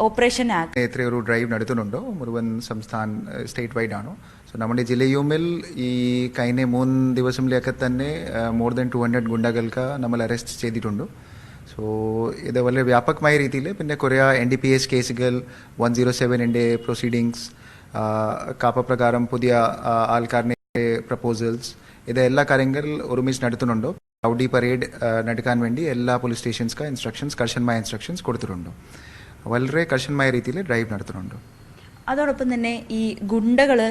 ഓപ്പറേഷൻ ആഗ് ഒരു ഡ്രൈവ് നടത്തുന്നുണ്ടോ? മുഴുവൻ സംസ്ഥാന സ്റ്റേറ്റ് വൈഡ് ആണോ? സോ നമ്മുടെ ജില്ലയുമിൽ ഈ കഴിഞ്ഞ 3 ദിവസങ്ങളിലൊക്കെ തന്നെ മോർ ദാൻ 200 ഗുണ്ടകൾക്ക് നമ്മൾ അറസ്റ്റ് ചെയ്തിട്ടുണ്ട്. സോ ഇത് വളരെ വ്യാപകമായ രീതിയിൽ പിന്നെ കുറേ NDPS കേസുകൾ, 107ന്റെ പ്രൊസീഡിങ്സ്, കാപ്പ പ്രകാരം പുതിയ ആൾക്കാരുടെ പ്രപ്പോസൽസ്, ഇതെല്ലാ കാര്യങ്ങൾ ഒരുമിച്ച് നടത്തുന്നുണ്ടോ. റൗഡി പരേഡ് നടക്കാൻ വേണ്ടി എല്ലാ പോലീസ് സ്റ്റേഷൻസ്ക്ക് ഇൻസ്ട്രക്ഷൻസ്, കർശനമായ ഇൻസ്ട്രക്ഷൻസ് കൊടുത്തിട്ടുണ്ടോ. വളരെ കർശനമായ രീതിയിൽ ഡ്രൈവ് നടത്തുന്നുണ്ടോ. അതോടൊപ്പം തന്നെ ഈ ഗുണ്ടകള്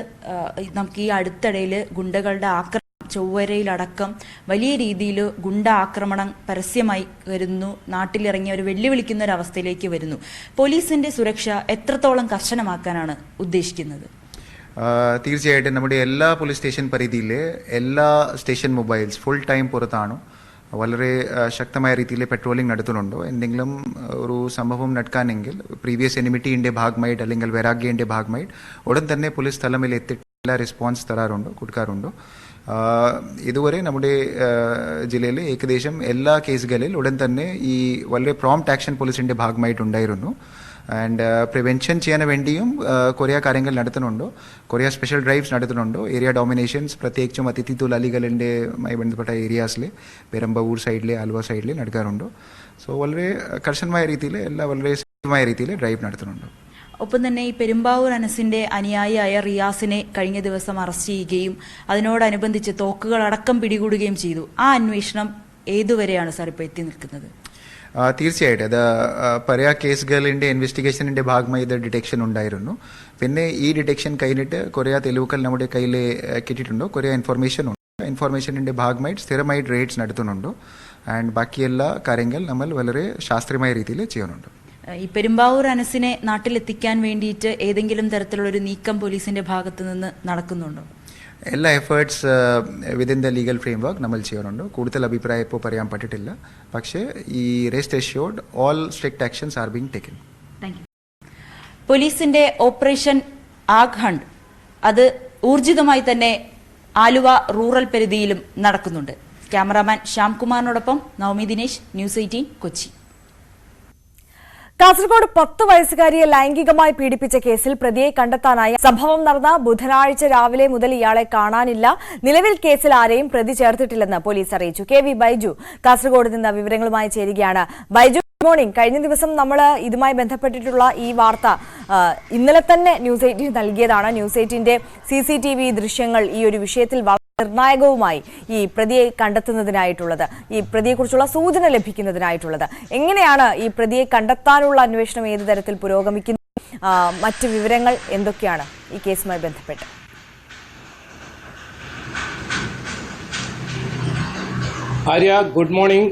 നമുക്ക് ഈ അടുത്തിടയിൽ ഗുണ്ടകളുടെ ആക്രമണം ചൊവ്വരയിലടക്കം വലിയ രീതിയിൽ ഗുണ്ട ആക്രമണം പരസ്യമായി വരുന്നു. നാട്ടിലിറങ്ങി അവർ വെല്ലുവിളിക്കുന്ന ഒരു അവസ്ഥയിലേക്ക് വരുന്നു. പോലീസിന്റെ സുരക്ഷ എത്രത്തോളം കർശനമാക്കാനാണ് ഉദ്ദേശിക്കുന്നത്? തീർച്ചയായിട്ടും നമ്മുടെ എല്ലാ പോലീസ് സ്റ്റേഷൻ പരിധിയിലെ എല്ലാ സ്റ്റേഷൻ മൊബൈൽസ് ഫുൾ ടൈം പുറത്താണ്. വളരെ ശക്തമായ രീതിയിൽ പെട്രോളിംഗ് നടത്തുന്നുണ്ടോ. എന്തെങ്കിലും ഒരു സംഭവം നടക്കാനെങ്കിൽ പ്രീവിയസ് എനിമിറ്റിയുടെ ഭാഗമായിട്ട് അല്ലെങ്കിൽ വൈരാഗ്യന്റെ ഭാഗമായിട്ട് ഉടൻ തന്നെ പോലീസ് സ്ഥലമിൽ എത്തിയിട്ടുള്ള റെസ്പോൺസ് കൊടുക്കാറുണ്ടോ. ഇതുവരെ നമ്മുടെ ജില്ലയിൽ ഏകദേശം എല്ലാ കേസുകളിൽ ഉടൻ തന്നെ ഈ വളരെ പ്രോംപ്റ്റ് ആക്ഷൻ പോലീസിന്റെ ഭാഗമായിട്ടുണ്ടായിരുന്നു. ആൻഡ് പ്രിവെൻഷൻ ചെയ്യാൻ വേണ്ടിയും കുറേ കാര്യങ്ങൾ നടത്തുന്നുണ്ട്. കുറേ സ്പെഷ്യൽ ഡ്രൈവ്സ് നടത്തുന്നുണ്ട്. ഏരിയ ഡോമിനേഷൻസ് പ്രത്യേകിച്ചും അതിഥി തൊഴിലാളികളുമായി ബന്ധപ്പെട്ട ഏരിയാസിൽ പെരുമ്പാവൂർ സൈഡിൽ ആലുവ സൈഡിൽ നടക്കാറുണ്ട്. സോ വളരെ കർശനമായ രീതിയിൽ വളരെ ശക്തമായ രീതിയിൽ ഡ്രൈവ് നടത്തുന്നുണ്ട്. ഒപ്പം തന്നെ ഈ പെരുമ്പാവൂർ അനസിന്റെ അനുയായിയായ റിയാസിനെ കഴിഞ്ഞ ദിവസം അറസ്റ്റ് ചെയ്യുകയും അതിനോടനുബന്ധിച്ച് തോക്കുകളടക്കം പിടികൂടുകയും ചെയ്തു. ആ അന്വേഷണം ഏതുവരെയാണ് സാർ ഇപ്പോൾ എത്തി നിൽക്കുന്നത്? തീർച്ചയായിട്ടും അത് പല കേസുകളിൻ്റെ ഇൻവെസ്റ്റിഗേഷനിൻ്റെ ഭാഗമായി ഇത് ഡിറ്റക്ഷൻ ഉണ്ടായിരുന്നു. പിന്നെ ഈ ഡിറ്റക്ഷൻ കഴിഞ്ഞിട്ട് കുറേ തെളിവുകൾ നമ്മുടെ കയ്യിൽ കിട്ടിയിട്ടുണ്ട്. കുറേ ഇൻഫർമേഷൻ ഉണ്ട്. ഇൻഫർമേഷനിൻ്റെ ഭാഗമായി സ്ഥിരമായിട്ട് റെയ്ഡ്സ് നടത്തുന്നുണ്ട്. ആൻഡ് ബാക്കിയെല്ലാ കാര്യങ്ങൾ നമ്മൾ വളരെ ശാസ്ത്രീയമായ രീതിയിൽ ചെയ്യുന്നുണ്ട്. ഈ പെരുമ്പാവൂർ അനസിനെ നാട്ടിലെത്തിക്കാൻ വേണ്ടിയിട്ട് ഏതെങ്കിലും തരത്തിലുള്ളൊരു നീക്കം പോലീസിന്റെ ഭാഗത്തു നിന്ന് നടക്കുന്നുണ്ടോ? എല്ലാ efforts within the legal framework നമ്മൾ ചെയ്യുന്നുണ്ട്. കൂടുതൽ അഭിപ്രായം ഇപ്പോൾ പറയാൻ പറ്റിട്ടില്ല. പക്ഷേ ഈ rest assured all strict actions are being taken. Thank you. പോലീസിന്റെ ഓപ്പറേഷൻ ആഗ് ഹണ്ട് അത് ഊർജിതമായി തന്നെ ആലുവ റൂറൽ പരിധിയിലും നടക്കുന്നുണ്ട്. ക്യാമറാമാൻ ശ്യാംകുമാറിനോടൊപ്പം നവമി ദിനേശ്, ന്യൂസ് 18 കൊച്ചി. കാസർഗോഡ് 10 വയസ്സുകാരിയെ ലൈംഗികമായി പീഡിപ്പിച്ച കേസിൽ പ്രതിയെ കണ്ടെത്താനായി സംഭവം നടന്ന ബുധനാഴ്ച രാവിലെ മുതൽ ഇയാളെ കാണാനില്ല. നിലവിൽ കേസിൽ ആരെയും പ്രതി ചേർത്തിട്ടില്ലെന്ന് പോലീസ് അറിയിച്ചു. KV ബൈജു കാസർഗോഡ് നിന്ന് വിവരങ്ങളുമായി ചേരുകയാണ്. Baiju, good morning. കഴിഞ്ഞ ദിവസം നമ്മൾ ഇതുമായി ബന്ധപ്പെട്ടിട്ടുള്ള ഈ വാർത്ത ഇന്നലെ തന്നെ ന്യൂസ് 18 നൽകിയതാണ്. ന്യൂസ് 18ന്റെ CCTV ദൃശ്യങ്ങൾ ഈ ഒരു വിഷയത്തിൽ നിർണായകവുമായി ഈ പ്രതിയെ കണ്ടെത്തുന്നതിനായിട്ടുള്ളത്, ഈ പ്രതിയെക്കുറിച്ചുള്ള സൂചന ലഭിക്കുന്നതിനായിട്ടുള്ളത്. എങ്ങനെയാണ് ഈ പ്രതിയെ കണ്ടെത്താനുള്ള അന്വേഷണം ഏത് തരത്തിൽ പുരോഗമിക്കുന്നു? മറ്റ് വിവരങ്ങൾ എന്തൊക്കെയാണ് ഈ കേസുമായി ബന്ധപ്പെട്ട്? Arya, good morning.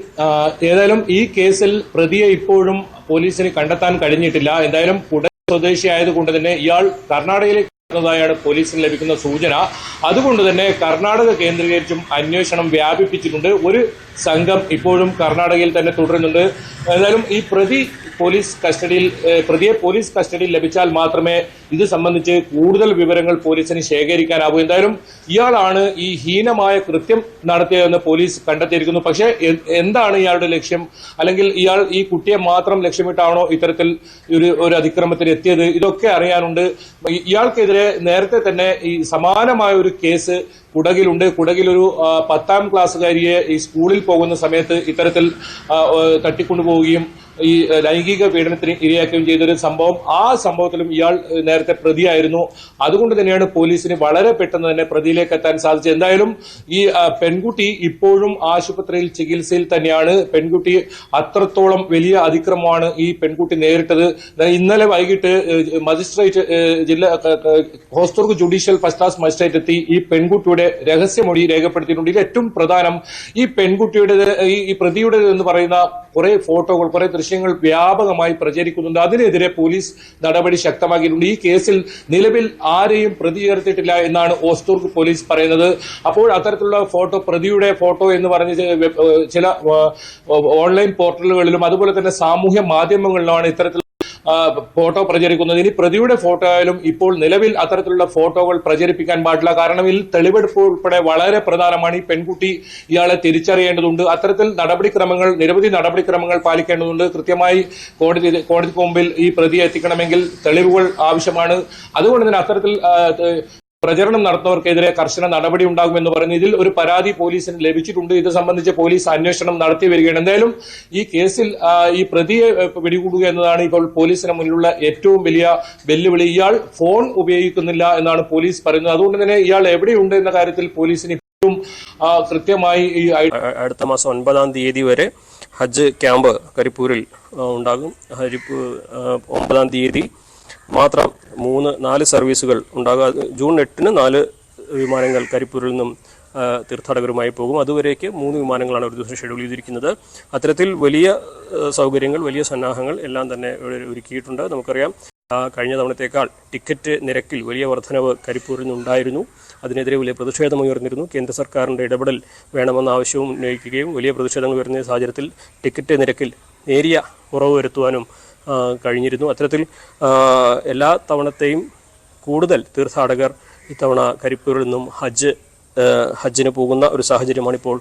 ഏതായാലും ഈ കേസിൽ പ്രതിയെ ഇപ്പോഴും പോലീസിന് കണ്ടെത്താൻ കഴിഞ്ഞിട്ടില്ല. എന്തായാലും കുടക് സ്വദേശിയായതുകൊണ്ട് തന്നെ ഇയാൾ കർണാടകയിലേക്ക് ാണ് പോലീസിന് ലഭിക്കുന്ന സൂചന. അതുകൊണ്ട് തന്നെ കർണാടക കേന്ദ്രീകരിച്ചും അന്വേഷണം വ്യാപിപ്പിച്ചിട്ടുണ്ട്. ഒരു സംഘം ഇപ്പോഴും കർണാടകയിൽ തന്നെ തുടരുന്നുണ്ട്. ഏതായാലും ഈ പ്രതിയെ പോലീസ് കസ്റ്റഡിയിൽ ലഭിച്ചാൽ മാത്രമേ ഇത് സംബന്ധിച്ച് കൂടുതൽ വിവരങ്ങൾ പോലീസിന് ശേഖരിക്കാനാവൂ. എന്തായാലും ഇയാളാണ് ഈ ഹീനമായ കൃത്യം നടത്തിയതെന്ന് പോലീസ് കണ്ടെത്തിയിരിക്കുന്നു. പക്ഷേ എന്താണ് ഇയാളുടെ ലക്ഷ്യം? അല്ലെങ്കിൽ ഇയാൾ ഈ കുട്ടിയെ മാത്രം ലക്ഷ്യമിട്ടാണോ ഇത്തരത്തിൽ ഒരു അതിക്രമത്തിൽ എത്തിയത്? ഇതൊക്കെ അറിയാനുണ്ട്. ഇയാൾക്കെതിരെ നേരത്തെ തന്നെ ഈ സമാനമായ ഒരു കേസ് കുടകിലുണ്ട്. കുടകിൽ ഒരു 10ാം ക്ലാസ്സുകാരിയെ ഈ സ്കൂളിൽ പോകുന്ന സമയത്ത് ഇത്തരത്തിൽ തട്ടിക്കൊണ്ടുപോവുകയും ഈ ലൈംഗിക പീഡനത്തിന് ഇരയാക്കുകയും ചെയ്തൊരു സംഭവം. ആ സംഭവത്തിലും ഇയാൾ നേരത്തെ പ്രതിയായിരുന്നു. അതുകൊണ്ട് തന്നെയാണ് പോലീസിന് വളരെ പെട്ടെന്ന് തന്നെ പ്രതിയിലേക്ക് എത്താൻ സാധിച്ചത്. എന്തായാലും ഈ പെൺകുട്ടി ഇപ്പോഴും ആശുപത്രിയിൽ ചികിത്സയിൽ തന്നെയാണ്. പെൺകുട്ടി അത്രത്തോളം വലിയ അതിക്രമമാണ് ഈ പെൺകുട്ടി നേരിട്ടത്. ഇന്നലെ വൈകിട്ട് magistrate Hosdurg judicial first class magistrate എത്തി ഈ പെൺകുട്ടിയുടെ രഹസ്യമൊഴി രേഖപ്പെടുത്തിയിട്ടുണ്ട്. ഇതിൽ ഏറ്റവും പ്രധാനം ഈ പെൺകുട്ടിയുടെ ഈ പ്രതിയുടെ എന്ന് പറയുന്ന കുറെ ഫോട്ടോകൾ, കുറെ ദൃശ്യങ്ങൾ വ്യാപകമായി പ്രചരിക്കുന്നുണ്ട്. അതിനെതിരെ പോലീസ് നടപടി ശക്തമാക്കിയിട്ടുണ്ട്. ഈ കേസിൽ നിലവിൽ ആരെയും പ്രതി ചേർത്തിട്ടില്ല എന്നാണ് ഹോസ്ദുർഗ് പോലീസ് പറയുന്നത്. അപ്പോൾ അത്തരത്തിലുള്ള പ്രതിയുടെ ഫോട്ടോ എന്ന് പറഞ്ഞ് ചില ഓൺലൈൻ പോർട്ടലുകളിലും അതുപോലെ തന്നെ സാമൂഹ്യ മാധ്യമങ്ങളിലുമാണ് ഇത്തരത്തിൽ ഫോട്ടോ പ്രചരിക്കുന്നത്. ഇനി പ്രതിയുടെ ഫോട്ടോ ആയാലും ഇപ്പോൾ നിലവിൽ അത്തരത്തിലുള്ള ഫോട്ടോകൾ പ്രചരിപ്പിക്കാൻ പാടില്ല. കാരണം ഇതിൽ തെളിവെടുപ്പ് ഉൾപ്പെടെ വളരെ പ്രധാനമാണ്. ഈ പെൺകുട്ടി ഇയാളെ തിരിച്ചറിയേണ്ടതുണ്ട്. അത്തരത്തിൽ നിരവധി നടപടിക്രമങ്ങൾ പാലിക്കേണ്ടതുണ്ട്. കൃത്യമായി കോടതിക്ക് മുമ്പിൽ ഈ പ്രതിയെ എത്തിക്കണമെങ്കിൽ തെളിവുകൾ ആവശ്യമാണ്. അതുകൊണ്ട് തന്നെ അത്തരത്തിൽ പ്രചരണം നടത്തുന്നവർക്കെതിരെ കർശന നടപടി ഉണ്ടാകുമെന്ന് പറഞ്ഞു. ഇതിൽ ഒരു പരാതി പോലീസിന് ലഭിച്ചിട്ടുണ്ട്. ഇത് സംബന്ധിച്ച് പോലീസ് അന്വേഷണം നടത്തി വരികയാണ്. എന്തായാലും ഈ കേസിൽ ഈ പ്രതിയെ പിടികൂടുക എന്നതാണ് ഇപ്പോൾ പോലീസിന് മുന്നിലുള്ള ഏറ്റവും വലിയ വെല്ലുവിളി. ഇയാൾ ഫോൺ ഉപയോഗിക്കുന്നില്ല എന്നാണ് പോലീസ് പറയുന്നത്. അതുകൊണ്ട് തന്നെ ഇയാൾ എവിടെയുണ്ട് എന്ന കാര്യത്തിൽ പോലീസിന് ഇപ്പോഴും കൃത്യമായി അടുത്ത മാസം 9-ാം തീയതി വരെ ഹജ്ജ് ക്യാമ്പ് കരിപ്പൂരിൽ ഉണ്ടാകും. 9-ാം തീയതി മാത്രം 3-4 സർവീസുകൾ ഉണ്ടാകുക. ജൂൺ 8-ന് 4 വിമാനങ്ങൾ കരിപ്പൂരിൽ നിന്നും തീർത്ഥാടകരുമായി പോകും. അതുവരേക്ക് 3 വിമാനങ്ങളാണ് ഒരു ദിവസം ഷെഡ്യൂൾ ചെയ്തിരിക്കുന്നത്. അത്തരത്തിൽ വലിയ സൗകര്യങ്ങൾ, വലിയ സന്നാഹങ്ങൾ എല്ലാം തന്നെ ഒരുക്കിയിട്ടുണ്ട്. നമുക്കറിയാം കഴിഞ്ഞ തവണത്തേക്കാൾ ടിക്കറ്റ് നിരക്കിൽ വലിയ വർധനവ് കരിപ്പൂരിൽ നിന്നുണ്ടായിരുന്നു. അതിനെതിരെ വലിയ പ്രതിഷേധമുയർന്നിരുന്നു. കേന്ദ്ര സർക്കാരിൻ്റെ ഇടപെടൽ വേണമെന്ന ആവശ്യവും ഉന്നയിക്കുകയും വലിയ പ്രതിഷേധങ്ങൾ ഉയർന്ന സാഹചര്യത്തിൽ ടിക്കറ്റ് നിരക്കിൽ നേരിയ കുറവ് വരുത്തുവാനും കഴിഞ്ഞിരുന്നു. അത്തരത്തിൽ എല്ലാ തവണത്തെയും കൂടുതൽ തീർത്ഥാടകർ ഇത്തവണ കരിപ്പൂരിൽ നിന്നും ഹജ്ജ് ഹജ്ജിന് പോകുന്ന ഒരു സാഹചര്യമാണ് ഇപ്പോൾ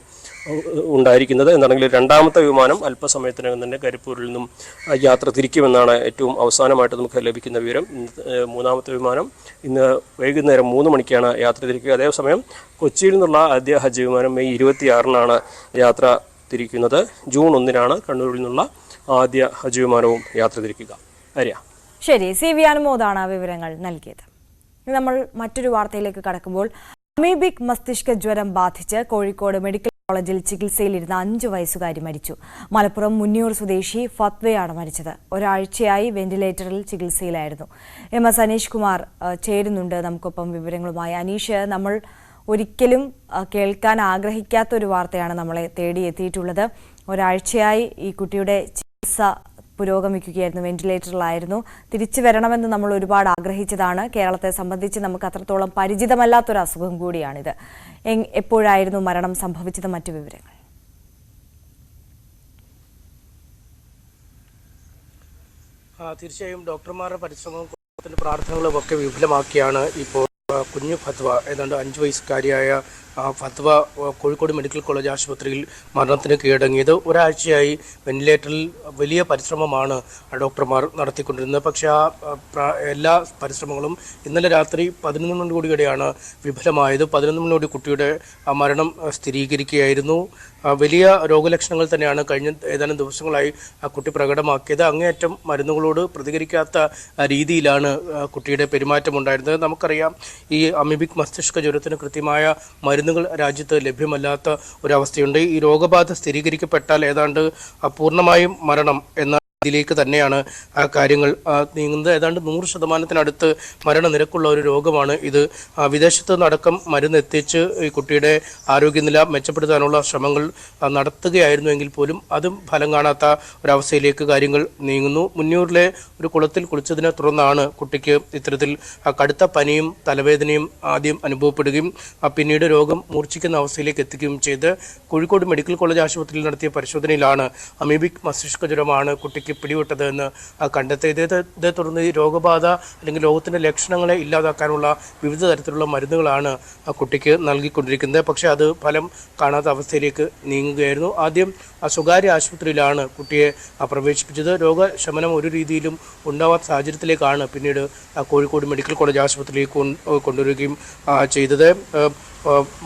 ഉണ്ടായിരിക്കുന്നത്. എന്നാണെങ്കിൽ രണ്ടാമത്തെ വിമാനം അല്പസമയത്തിനകം തന്നെ കരിപ്പൂരിൽ നിന്നും യാത്ര തിരിക്കുമെന്നാണ് ഏറ്റവും അവസാനമായിട്ട് നമുക്ക് ലഭിക്കുന്ന വിവരം. മൂന്നാമത്തെ വിമാനം ഇന്ന് വൈകുന്നേരം 3 മണിക്കാണ് യാത്ര തിരിക്കുക. അതേസമയം കൊച്ചിയിൽ നിന്നുള്ള ആദ്യ ഹജ്ജ് വിമാനം മെയ് 26-നാണ് യാത്ര തിരിക്കുന്നത്. ജൂൺ 1-നാണ് കണ്ണൂരിൽ നിന്നുള്ള ആദ്യ ഹജ്ജ് വിമാനവും യാത്ര തിരിക്കുക. ആര്യ. ശരി, CV അനുമോദാണ് വിവരങ്ങൾ നൽകിയത്. നമ്മൾ മറ്റൊരു വാർത്തയിലേക്ക് കടക്കുമ്പോൾ അമീബിക് മസ്തിഷ്ക ജ്വരം ബാധിച്ച് കോഴിക്കോട് മെഡിക്കൽ കോളേജിൽ ചികിത്സയിലിരുന്ന 5 വയസ്സുകാരി മരിച്ചു. മലപ്പുറം മുന്നിയൂർ സ്വദേശി ഫത്വയാണ് മരിച്ചത്. ഒരാഴ്ചയായി വെന്റിലേറ്ററിൽ ചികിത്സയിലായിരുന്നു. MS അനീഷ് കുമാർ ചേരുന്നുണ്ട് നമുക്കൊപ്പം വിവരങ്ങളുമായി. അനീഷ്, നമ്മൾ ഒരിക്കലും കേൾക്കാൻ ആഗ്രഹിക്കാത്ത ഒരു വാർത്തയാണ് നമ്മളെ തേടിയെത്തിയിട്ടുള്ളത്. ഒരാഴ്ചയായി ഈ കുട്ടിയുടെ ചികിത്സ പുരോഗമിക്കുകയായിരുന്നു, വെന്റിലേറ്ററിലായിരുന്നു. തിരിച്ചു വരണമെന്ന് നമ്മൾ ഒരുപാട് ആഗ്രഹിച്ചതാണ്. കേരളത്തെ സംബന്ധിച്ച് നമുക്ക് അത്രത്തോളം പരിചിതമല്ലാത്തൊരു അസുഖം കൂടിയാണിത്. എപ്പോഴായിരുന്നു മരണം സംഭവിച്ചത്? മറ്റു വിവരങ്ങൾ. തീർച്ചയായും ഡോക്ടർമാരുടെ പരിശ്രമവും പ്രാർത്ഥനകളും ഒക്കെ വിഫലമാക്കിയാണ് ഇപ്പോൾ കുഞ്ഞു ഫത്വ, ഏതാണ്ട് 5 വയസ്സുകാരിയായ ഫത്വ കോഴിക്കോട് മെഡിക്കൽ കോളേജ് ആശുപത്രിയിൽ മരണത്തിന് കീഴടങ്ങിയത്. ഒരാഴ്ചയായി വെന്റിലേറ്ററിൽ വലിയ പരിശ്രമമാണ് ഡോക്ടർമാർ നടത്തിക്കൊണ്ടിരുന്നത്. പക്ഷേ എല്ലാ പരിശ്രമങ്ങളും ഇന്നലെ രാത്രി 11 മണിയോടുകൂടിയാണ് വിഫലമായത്. 11 മണിയോട് കുട്ടിയുടെ മരണം സ്ഥിരീകരിക്കുകയായിരുന്നു. വലിയ രോഗലക്ഷണങ്ങൾ തന്നെയാണ് കഴിഞ്ഞ ഏതാനും ദിവസങ്ങളായി കുട്ടി പ്രകടമാക്കിയത്. അങ്ങേയറ്റം മരുന്നുകളോട് പ്രതികരിക്കാത്ത രീതിയിലാണ് കുട്ടിയുടെ പെരുമാറ്റമുണ്ടായിരുന്നത്. നമുക്കറിയാം, ഈ അമീബിക് മസ്തിഷ്ക ജ്വരത്തിന് കൃത്യമായ മരുന്നുകൾ രാജ്യത്ത് ലഭ്യമല്ലാത്ത ഒരവസ്ഥയുണ്ട്. ഈ രോഗബാധ സ്ഥിരീകരിക്കപ്പെട്ടാൽ ഏതാണ്ട് പൂർണ്ണമായും മരണം എന്ന ഇതിലേക്ക് തന്നെയാണ് കാര്യങ്ങൾ നീങ്ങുന്നത്. ഏതാണ്ട് 100% മരണനിരക്കുള്ള ഒരു രോഗമാണ് ഇത്. വിദേശത്ത് നിന്നടക്കം മരുന്ന് എത്തിച്ച് ഈ കുട്ടിയുടെ ആരോഗ്യനില മെച്ചപ്പെടുത്താനുള്ള ശ്രമങ്ങൾ നടത്തുകയായിരുന്നുവെങ്കിൽ പോലും അതും ഫലം കാണാത്ത ഒരവസ്ഥയിലേക്ക് കാര്യങ്ങൾ നീങ്ങുന്നു. മുന്നിയൂരിലെ ഒരു കുളത്തിൽ കുളിച്ചതിനെ തുടർന്നാണ് കുട്ടിക്ക് ഇത്തരത്തിൽ കടുത്ത പനിയും തലവേദനയും ആദ്യം അനുഭവപ്പെടുകയും പിന്നീട് രോഗം മൂർച്ഛിക്കുന്ന അവസ്ഥയിലേക്ക് എത്തിക്കുകയും ചെയ്ത് കോഴിക്കോട് മെഡിക്കൽ കോളേജ് ആശുപത്രിയിൽ നടത്തിയ പരിശോധനയിലാണ് അമീബിക് മസ്തിഷ്ക ജ്വരമാണ് കുട്ടിക്ക് പിടിവിട്ടത് എന്ന് കണ്ടെത്തിയത്. ഇതേ തുടർന്ന് ഈ രോഗബാധ അല്ലെങ്കിൽ രോഗത്തിന്റെ ലക്ഷണങ്ങളെ ഇല്ലാതാക്കാനുള്ള വിവിധ തരത്തിലുള്ള മരുന്നുകളാണ് കുട്ടിക്ക് നൽകിക്കൊണ്ടിരിക്കുന്നത്. പക്ഷേ അത് ഫലം കാണാത്ത അവസ്ഥയിലേക്ക് നീങ്ങുകയായിരുന്നു. ആദ്യം സ്വകാര്യ ആശുപത്രിയിലാണ് കുട്ടിയെ പ്രവേശിപ്പിച്ചത്. രോഗശമനം ഒരു രീതിയിലും ഉണ്ടാവാത്ത സാഹചര്യത്തിലേക്കാണ് പിന്നീട് കോഴിക്കോട് മെഡിക്കൽ കോളേജ് ആശുപത്രിയിലേക്ക് കൊണ്ടുവരികയും ചെയ്തത്.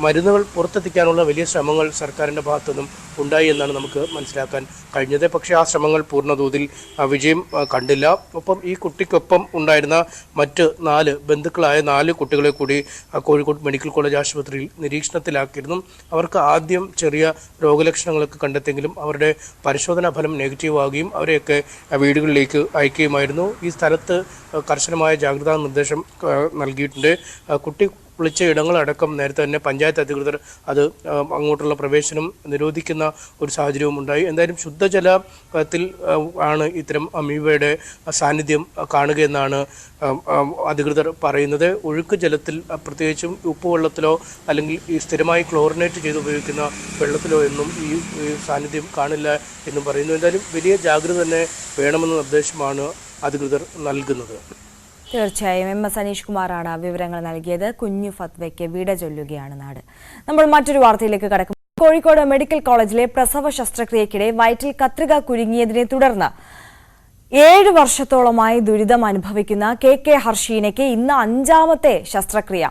മരുന്നുകൾ പുറത്തെത്തിക്കാനുള്ള വലിയ ശ്രമങ്ങൾ സർക്കാരിൻ്റെ ഭാഗത്തുനിന്നും ഉണ്ടായി എന്നാണ് നമുക്ക് മനസ്സിലാക്കാൻ കഴിഞ്ഞത്. പക്ഷേ ആ ശ്രമങ്ങൾ പൂർണ്ണതോതിൽ വിജയം കണ്ടില്ല. ഒപ്പം ഈ കുട്ടിക്കൊപ്പം ഉണ്ടായിരുന്ന മറ്റ് 4 ബന്ധുക്കളായ 4 കുട്ടികളെ കൂടി കോഴിക്കോട് മെഡിക്കൽ കോളേജ് ആശുപത്രിയിൽ നിരീക്ഷണത്തിലാക്കിയിരുന്നു. അവർക്ക് ആദ്യം ചെറിയ രോഗലക്ഷണങ്ങളൊക്കെ കണ്ടെത്തിയെങ്കിലും അവരുടെ പരിശോധനാ ഫലം നെഗറ്റീവ് ആവുകയും അവരെയൊക്കെ വീടുകളിലേക്ക് അയക്കുകയുമായിരുന്നു. ഈ സ്ഥലത്ത് കർശനമായ ജാഗ്രതാ നിർദ്ദേശം നൽകിയിട്ടുണ്ട്. കുട്ടി കുളിച്ച ഇടങ്ങളടക്കം നേരത്തെ തന്നെ പഞ്ചായത്ത് അധികൃതർ അത് അങ്ങോട്ടുള്ള പ്രവേശനം നിരോധിക്കുന്ന ഒരു സാഹചര്യവും ഉണ്ടായി. എന്തായാലും ശുദ്ധജലത്തിൽ ആണ് ഇത്തരം അമീബയുടെ സാന്നിധ്യം കാണുകയെന്നാണ് അധികൃതർ പറയുന്നത്. ഒഴുക്ക് ജലത്തിൽ, പ്രത്യേകിച്ചും ഉപ്പുവെള്ളത്തിലോ അല്ലെങ്കിൽ ഈ സ്ഥിരമായി ക്ലോറിനേറ്റ് ചെയ്ത് ഉപയോഗിക്കുന്ന വെള്ളത്തിലോ എന്നും ഈ സാന്നിധ്യം കാണില്ല എന്നും പറയുന്നു. എന്തായാലും വലിയ ജാഗ്രത തന്നെ വേണമെന്ന നിർദ്ദേശമാണ് അധികൃതർ നൽകുന്നത്. തീർച്ചയായും MS അനീഷ് കുമാറാണ് വിവരങ്ങൾ നൽകിയത്. കുഞ്ഞു ഫത്വയ്ക്ക് വിട ചൊല്ലുകയാണ് നാട്. നമ്മൾ മറ്റൊരു വാർത്തയിലേക്ക് കടക്കും. കോഴിക്കോട് മെഡിക്കൽ കോളേജിലെ പ്രസവ ശസ്ത്രക്രിയക്കിടെ വയറ്റിൽ കത്രിക കുരുങ്ങിയതിനെ തുടർന്ന് 7 വർഷത്തോളമായി ദുരിതം അനുഭവിക്കുന്ന KK ഹർഷീനയ്ക്ക് ഇന്ന് 5ാമത്തെ ശസ്ത്രക്രിയ.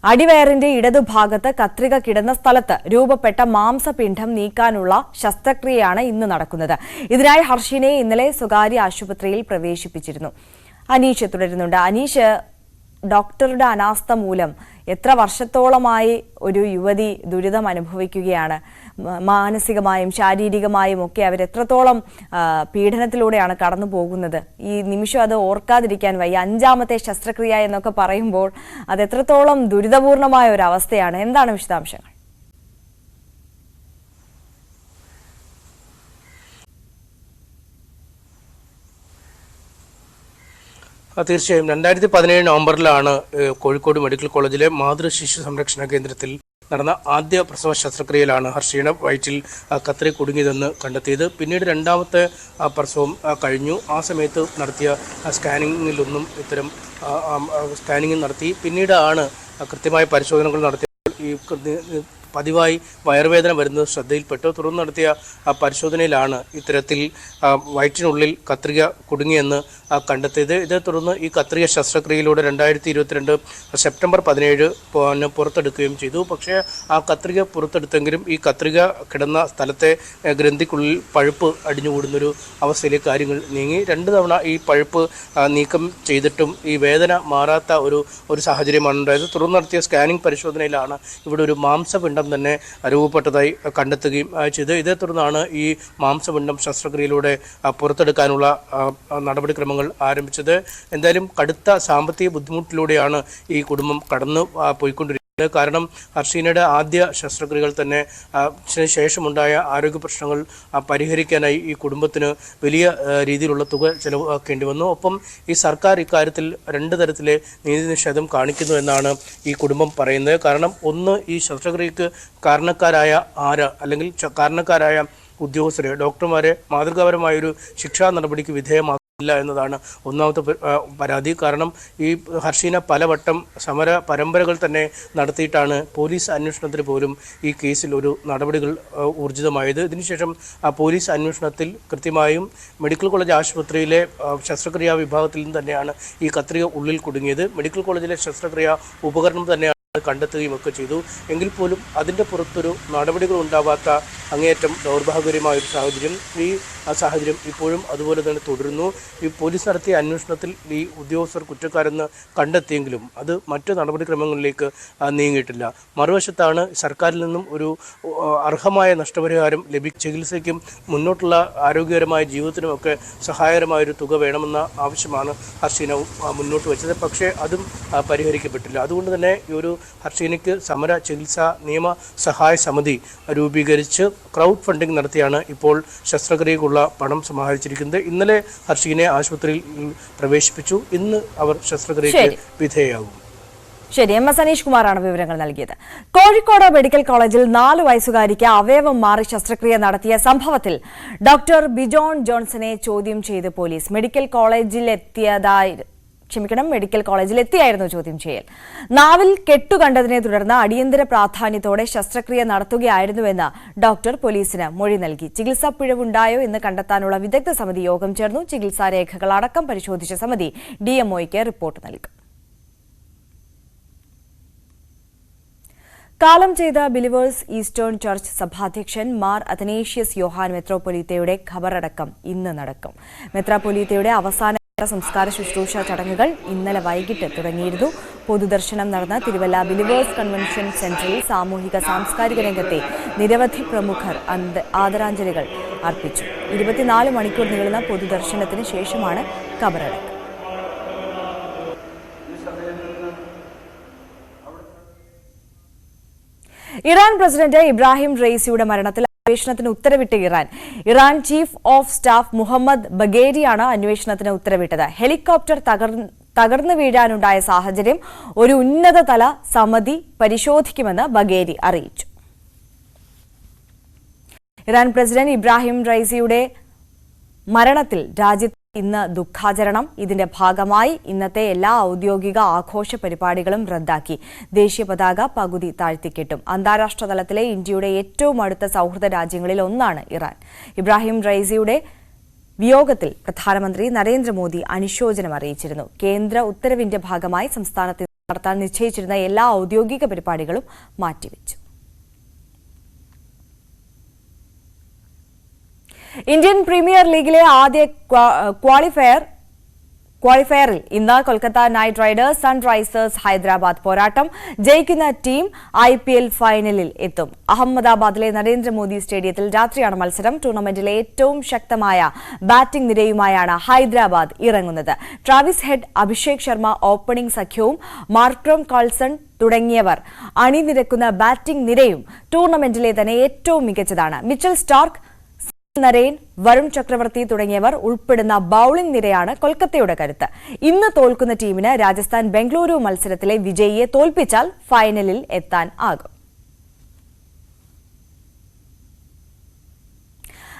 അടിവയറിന്റെ ഇടതുഭാഗത്ത് കത്രിക കിടന്ന സ്ഥലത്ത് രൂപപ്പെട്ട മാംസപിണ്ഡം നീക്കാനുള്ള ശസ്ത്രക്രിയയാണ് ഇന്ന് നടക്കുന്നത്. ഇതിനായി ഹർഷീനയെ ഇന്നലെ സ്വകാര്യ ആശുപത്രിയിൽ പ്രവേശിപ്പിച്ചിരുന്നു. അനീഷ് തുടരുന്നുണ്ട്. അനീഷ്, ഡോക്ടറുടെ അനാസ്ഥ മൂലം എത്ര വർഷത്തോളമായി ഒരു യുവതി ദുരിതം അനുഭവിക്കുകയാണ്? മാനസികമായും ശാരീരികമായും ഒക്കെ അവരെത്രത്തോളം പീഡനത്തിലൂടെയാണ് കടന്നു പോകുന്നത്? ഈ നിമിഷം അത് ഓർക്കാതിരിക്കാൻ വയ്യ. 5ാമത്തെ ശസ്ത്രക്രിയ എന്നൊക്കെ പറയുമ്പോൾ അത് എത്രത്തോളം ദുരിതപൂർണമായ ഒരു അവസ്ഥയാണ്. എന്താണ് വിശദാംശങ്ങൾ? തീർച്ചയായും 2017 നവംബറിലാണ് കോഴിക്കോട് മെഡിക്കൽ കോളേജിലെ മാതൃശിശു സംരക്ഷണ കേന്ദ്രത്തിൽ നടന്ന ആദ്യ പ്രസവ ശസ്ത്രക്രിയയിലാണ് ഹർഷീന വയറ്റിൽ കത്രി കുടുങ്ങിയതെന്ന് കണ്ടെത്തിയത്. പിന്നീട് 2ാമത്തെ പ്രസവം കഴിഞ്ഞു. ആ സമയത്ത് നടത്തിയ സ്കാനിങ്ങിലൊന്നും ഇത്തരം സ്കാനിങ് നടത്തി. പിന്നീടാണ് കൃത്യമായ പരിശോധനകൾ നടത്തിയപ്പോൾ ഈ പതിവായി വയറുവേദന വരുന്നത് ശ്രദ്ധയിൽപ്പെട്ടു. തുടർന്ന് നടത്തിയ പരിശോധനയിലാണ് ഇത്തരത്തിൽ വയറ്റിനുള്ളിൽ കത്രിക കുടുങ്ങിയെന്ന് കണ്ടെത്തിയത്. ഇതേ തുടർന്ന് ഈ കത്രിക ശസ്ത്രക്രിയയിലൂടെ 2022 സെപ്റ്റംബർ 17 പുറത്തെടുക്കുകയും ചെയ്തു. പക്ഷേ ആ കത്രിക പുറത്തെടുത്തെങ്കിലും ഈ കത്രിക കിടന്ന സ്ഥലത്തെ ഗ്രന്ഥിക്കുള്ളിൽ പഴുപ്പ് അടിഞ്ഞുകൂടുന്നൊരു അവസ്ഥയിലേക്ക് കാര്യങ്ങൾ നീങ്ങി. 2 തവണ ഈ പഴുപ്പ് നീക്കം ചെയ്തിട്ടും ഈ വേദന മാറാത്ത ഒരു സാഹചര്യമാണ് ഉണ്ടായത്. തുടർന്ന് നടത്തിയ സ്കാനിംഗ് പരിശോധനയിലാണ് ഇവിടെ ഒരു മാംസപിണ്ഡം തന്നെ രൂപപ്പെട്ടതായി കണ്ടെത്തുകയും ചെയ്തു. ഇതേ തുടർന്നാണ് ഈ മാംസപിണ്ഡം ശസ്ത്രക്രിയയിലൂടെ പുറത്തെടുക്കാനുള്ള നടപടിക്രമങ്ങൾ ആരംഭിച്ചത്. എന്തായാലും കടുത്ത സാമ്പത്തിക ബുദ്ധിമുട്ടിലൂടെയാണ് ഈ കുടുംബം കടന്നു പോയിക്കൊണ്ടിരിക്കുന്നത്. കാരണം ഹർഷീനയുടെ ആദ്യ ശസ്ത്രക്രിയകൾ തന്നെ ശേഷമുണ്ടായ ആരോഗ്യ പ്രശ്നങ്ങൾ പരിഹരിക്കാനായി ഈ കുടുംബത്തിന് വലിയ രീതിയിലുള്ള തുക ചെലവാക്കേണ്ടി വന്നു. ഒപ്പം ഈ സർക്കാർ ഇക്കാര്യത്തിൽ 2 തരത്തിലെ നീതി നിഷേധം കാണിക്കുന്നു എന്നാണ് ഈ കുടുംബം പറയുന്നത്. കാരണം ഒന്ന്, ഈ ശസ്ത്രക്രിയക്ക് കാരണക്കാരായ അല്ലെങ്കിൽ കാരണക്കാരായ ഉദ്യോഗസ്ഥരെ, ഡോക്ടർമാരെ മാതൃകാപരമായൊരു ശിക്ഷാ നടപടിക്ക് വിധേയമാക്കില്ല എന്നതാണ് ഒന്നാമത്തെ പരാതി. കാരണം ഈ ഹർഷീന പലവട്ടം സമര പരമ്പരകൾ തന്നെ നടത്തിയിട്ടാണ് പോലീസ് അന്വേഷണത്തിന് പോലും ഈ കേസിൽ ഒരു നടപടികൾ ഊർജിതമായത്. ഇതിനുശേഷം പോലീസ് അന്വേഷണത്തിൽ കൃത്യമായും മെഡിക്കൽ കോളേജ് ആശുപത്രിയിലെ ശസ്ത്രക്രിയാ വിഭാഗത്തിൽ നിന്ന് തന്നെയാണ് ഈ കത്രിക ഉള്ളിൽ കുടുങ്ങിയത്. മെഡിക്കൽ കോളേജിലെ ശസ്ത്രക്രിയാ ഉപകരണം തന്നെയാണ് കണ്ടെത്തുകയും ഒക്കെ ചെയ്തു. എങ്കിൽ പോലും അതിൻ്റെ പുറത്തൊരു നടപടികൾ ഉണ്ടാവാത്ത അങ്ങേയറ്റം ദൗർഭാഗ്യകരമായൊരു സാഹചര്യം, ഈ സാഹചര്യം ഇപ്പോഴും അതുപോലെ തന്നെ തുടരുന്നു. ഈ പോലീസ് നടത്തിയ അന്വേഷണത്തിൽ ഈ ഉദ്യോഗസ്ഥർ കുറ്റക്കാരെന്ന് കണ്ടെത്തിയെങ്കിലും അത് മറ്റ് നടപടിക്രമങ്ങളിലേക്ക് നീങ്ങിയിട്ടില്ല. മറുവശത്താണ് സർക്കാരിൽ നിന്നും ഒരു അർഹമായ നഷ്ടപരിഹാരം ചികിത്സയ്ക്കും മുന്നോട്ടുള്ള ആരോഗ്യകരമായ ജീവിതത്തിനുമൊക്കെ സഹായകരമായൊരു തുക വേണമെന്ന ആവശ്യമാണ് ഹർഷീന മുന്നോട്ട് വെച്ചത്. പക്ഷേ അതും പരിഹരിക്കപ്പെട്ടില്ല. അതുകൊണ്ട് തന്നെ ഈ ഒരു ഹർഷീനയ്ക്ക് സമര ചികിത്സാ നിയമ സഹായ സമിതി രൂപീകരിച്ച് ക്രൗഡ് ഫണ്ടിംഗ് നടത്തിയാണ് ഇപ്പോൾ ശസ്ത്രക്രിയക്കുള്ള പണം സമാഹരിച്ചിരിക്കുന്നത്. ഇന്നലെ ഹർഷീനെ ആശുപത്രിയിൽ പ്രവേശിപ്പിച്ചു. ഇന്ന് അവർ ശസ്ത്രക്രിയയ്ക്ക് വിധേയയാകും. ശരി, MS അനീഷ് കുമാറാണ് വിവരങ്ങൾ നൽകിയത്. കോഴിക്കോട് മെഡിക്കൽ കോളേജിൽ 4 വയസ്സുകാരിക്ക് അവയവം മാറി ശസ്ത്രക്രിയ നടത്തിയ സംഭവത്തിൽ ഡോക്ടർ ബിജോൺ ജോൺസനെ ചോദ്യം ചെയ്ത് പോലീസ്. മെഡിക്കൽ കോളേജിലെത്തിയായിരുന്നു ചോദ്യം ചെയ്യൽ. നാവിൽ കെട്ടുകണ്ടതിനെ തുടർന്ന് അടിയന്തര പ്രാധാന്യത്തോടെ ശസ്ത്രക്രിയ നടത്തുകയായിരുന്നുവെന്ന് ഡോക്ടർ പോലീസിന് മൊഴി നൽകി. ചികിത്സാ പിഴവുണ്ടായോ എന്ന് കണ്ടെത്താനുള്ള വിദഗ്ധ സമിതി യോഗം ചേർന്നു. ചികിത്സാ രേഖകൾ അടക്കം പരിശോധിച്ച സമിതി DMOയ്ക്ക് റിപ്പോർട്ട് നൽകും. കാലം ചെയ്ത ബിലിവേഴ്സ് ഈസ്റ്റേൺ ചർച്ച് സഭാധ്യക്ഷൻ മാർ അത്തനേഷ്യസ് യോഹാൻ മെത്രോപൊലീത്തയുടെ ഖബറടക്കം ഇന്ന് നടക്കും. മെത്രോപൊലീത്തയുടെ അവസാന സംസ്കാര ശുശ്രൂഷ ചടങ്ങുകൾ ഇന്നലെ വൈകിട്ട് തുടങ്ങിയിരുന്നു. പൊതുദർശനം നടന്ന തിരുവല്ല ബിലിവേഴ്സ് കൺവെൻഷൻ സെന്ററിൽ സാമൂഹിക സാംസ്കാരിക രംഗത്തെ നിരവധി പ്രമുഖർ ആദരാഞ്ജലികൾ അർപ്പിച്ചു. 24 മണിക്കൂർ നീളുന്ന പൊതുദർശനത്തിന് ശേഷമാണ് ഖബറടക്കം. ഇറാൻ പ്രസിഡന്റ് ഇബ്രാഹിം റെയ്സിയുടെ മരണത്തിൽ അന്വേഷണത്തിന് ഉത്തരവിട്ട് Iran chief of staff Mohammad ബഗേരിയാണ് അന്വേഷണത്തിന് ഉത്തരവിട്ടത്. ഹെലികോപ്റ്റർ തകർന്നു വീഴാനുണ്ടായ സാഹചര്യം ഒരു ഉന്നതതല സമിതി പരിശോധിക്കുമെന്ന് ബഗേരി അറിയിച്ചു. ഇറാൻ പ്രസിഡന്റ് ഇബ്രാഹിം റെയ്സിയുടെ മരണത്തിൽ രാജ്യത്ത് ഇന്ന് ദുഃഖാചരണം. ഇതിന്റെ ഭാഗമായി ഇന്നത്തെ എല്ലാ ഔദ്യോഗിക ആഘോഷ പരിപാടികളും റദ്ദാക്കി. ദേശീയ പതാക പകുതി താഴ്ത്തിക്കെട്ടും. അന്താരാഷ്ട്ര തലത്തിലെ ഇന്ത്യയുടെ ഏറ്റവും അടുത്ത സൗഹൃദ രാജ്യങ്ങളിൽ ഒന്നാണ് ഇറാൻ. ഇബ്രാഹിം റെയ്സിയുടെ വിയോഗത്തിൽ പ്രധാനമന്ത്രി നരേന്ദ്രമോദി അനുശോചനം അറിയിച്ചിരുന്നു. കേന്ദ്ര ഉത്തരവിന്റെ ഭാഗമായി സംസ്ഥാനത്ത് നടത്താൻ നിശ്ചയിച്ചിരുന്ന എല്ലാ ഔദ്യോഗിക പരിപാടികളും മാറ്റിവെച്ചു. ഇന്ത്യൻ പ്രീമിയർ ലീഗിലെ ആദ്യ ക്വാളിഫയറിൽ ഇന്ന് Kolkata night Riders Sunrisers Hyderabad പോരാട്ടം. ജയിക്കുന്ന ടീം IPL ഫൈനലിൽ എത്തും. അഹമ്മദാബാദിലെ നരേന്ദ്രമോദി സ്റ്റേഡിയത്തിൽ രാത്രിയാണ് മത്സരം. ടൂർണമെന്റിലെ ഏറ്റവും ശക്തമായ ബാറ്റിംഗ് നിരയുമായാണ് ഹൈദരാബാദ് ഇറങ്ങുന്നത്. Travis head, Abhishek Sharma opening സഖ്യവും മാർക്രം കാൾസൺ തുടങ്ങിയവർ അണിനിരക്കുന്ന ബാറ്റിംഗ് നിരയും ടൂർണമെന്റിലെ തന്നെ ഏറ്റവും മികച്ചതാണ്. മിച്ചൽ സ്റ്റാർക്ക്, നരേൻ, വരുൺ ചക്രവർത്തി തുടങ്ങിയവർ ഉൾപ്പെടുന്ന ബൌളിംഗ് നിരയാണ് കൊൽക്കത്തയുടെ കരുത്ത്. ഇന്ന് തോൽക്കുന്ന ടീമിന് രാജസ്ഥാൻ ബംഗളൂരു മത്സരത്തിലെ വിജയിയെ തോൽപ്പിച്ചാൽ ഫൈനലിൽ എത്താൻ ആകും.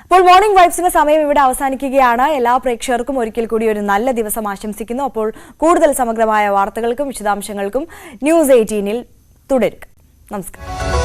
അപ്പോൾ മോർണിംഗ് വൈബ്സിന്റെ സമയം ഇവിടെ അവസാനിക്കുകയാണ്. എല്ലാ പ്രേക്ഷകർക്കും ഒരിക്കൽ കൂടി ഒരു നല്ല ദിവസം ആശംസിക്കുന്നു. അപ്പോൾ കൂടുതൽ സമഗ്രമായ വാർത്തകൾക്കും വിശദാംശങ്ങൾക്കും News 18 തുടരുക. നമസ്കാരം.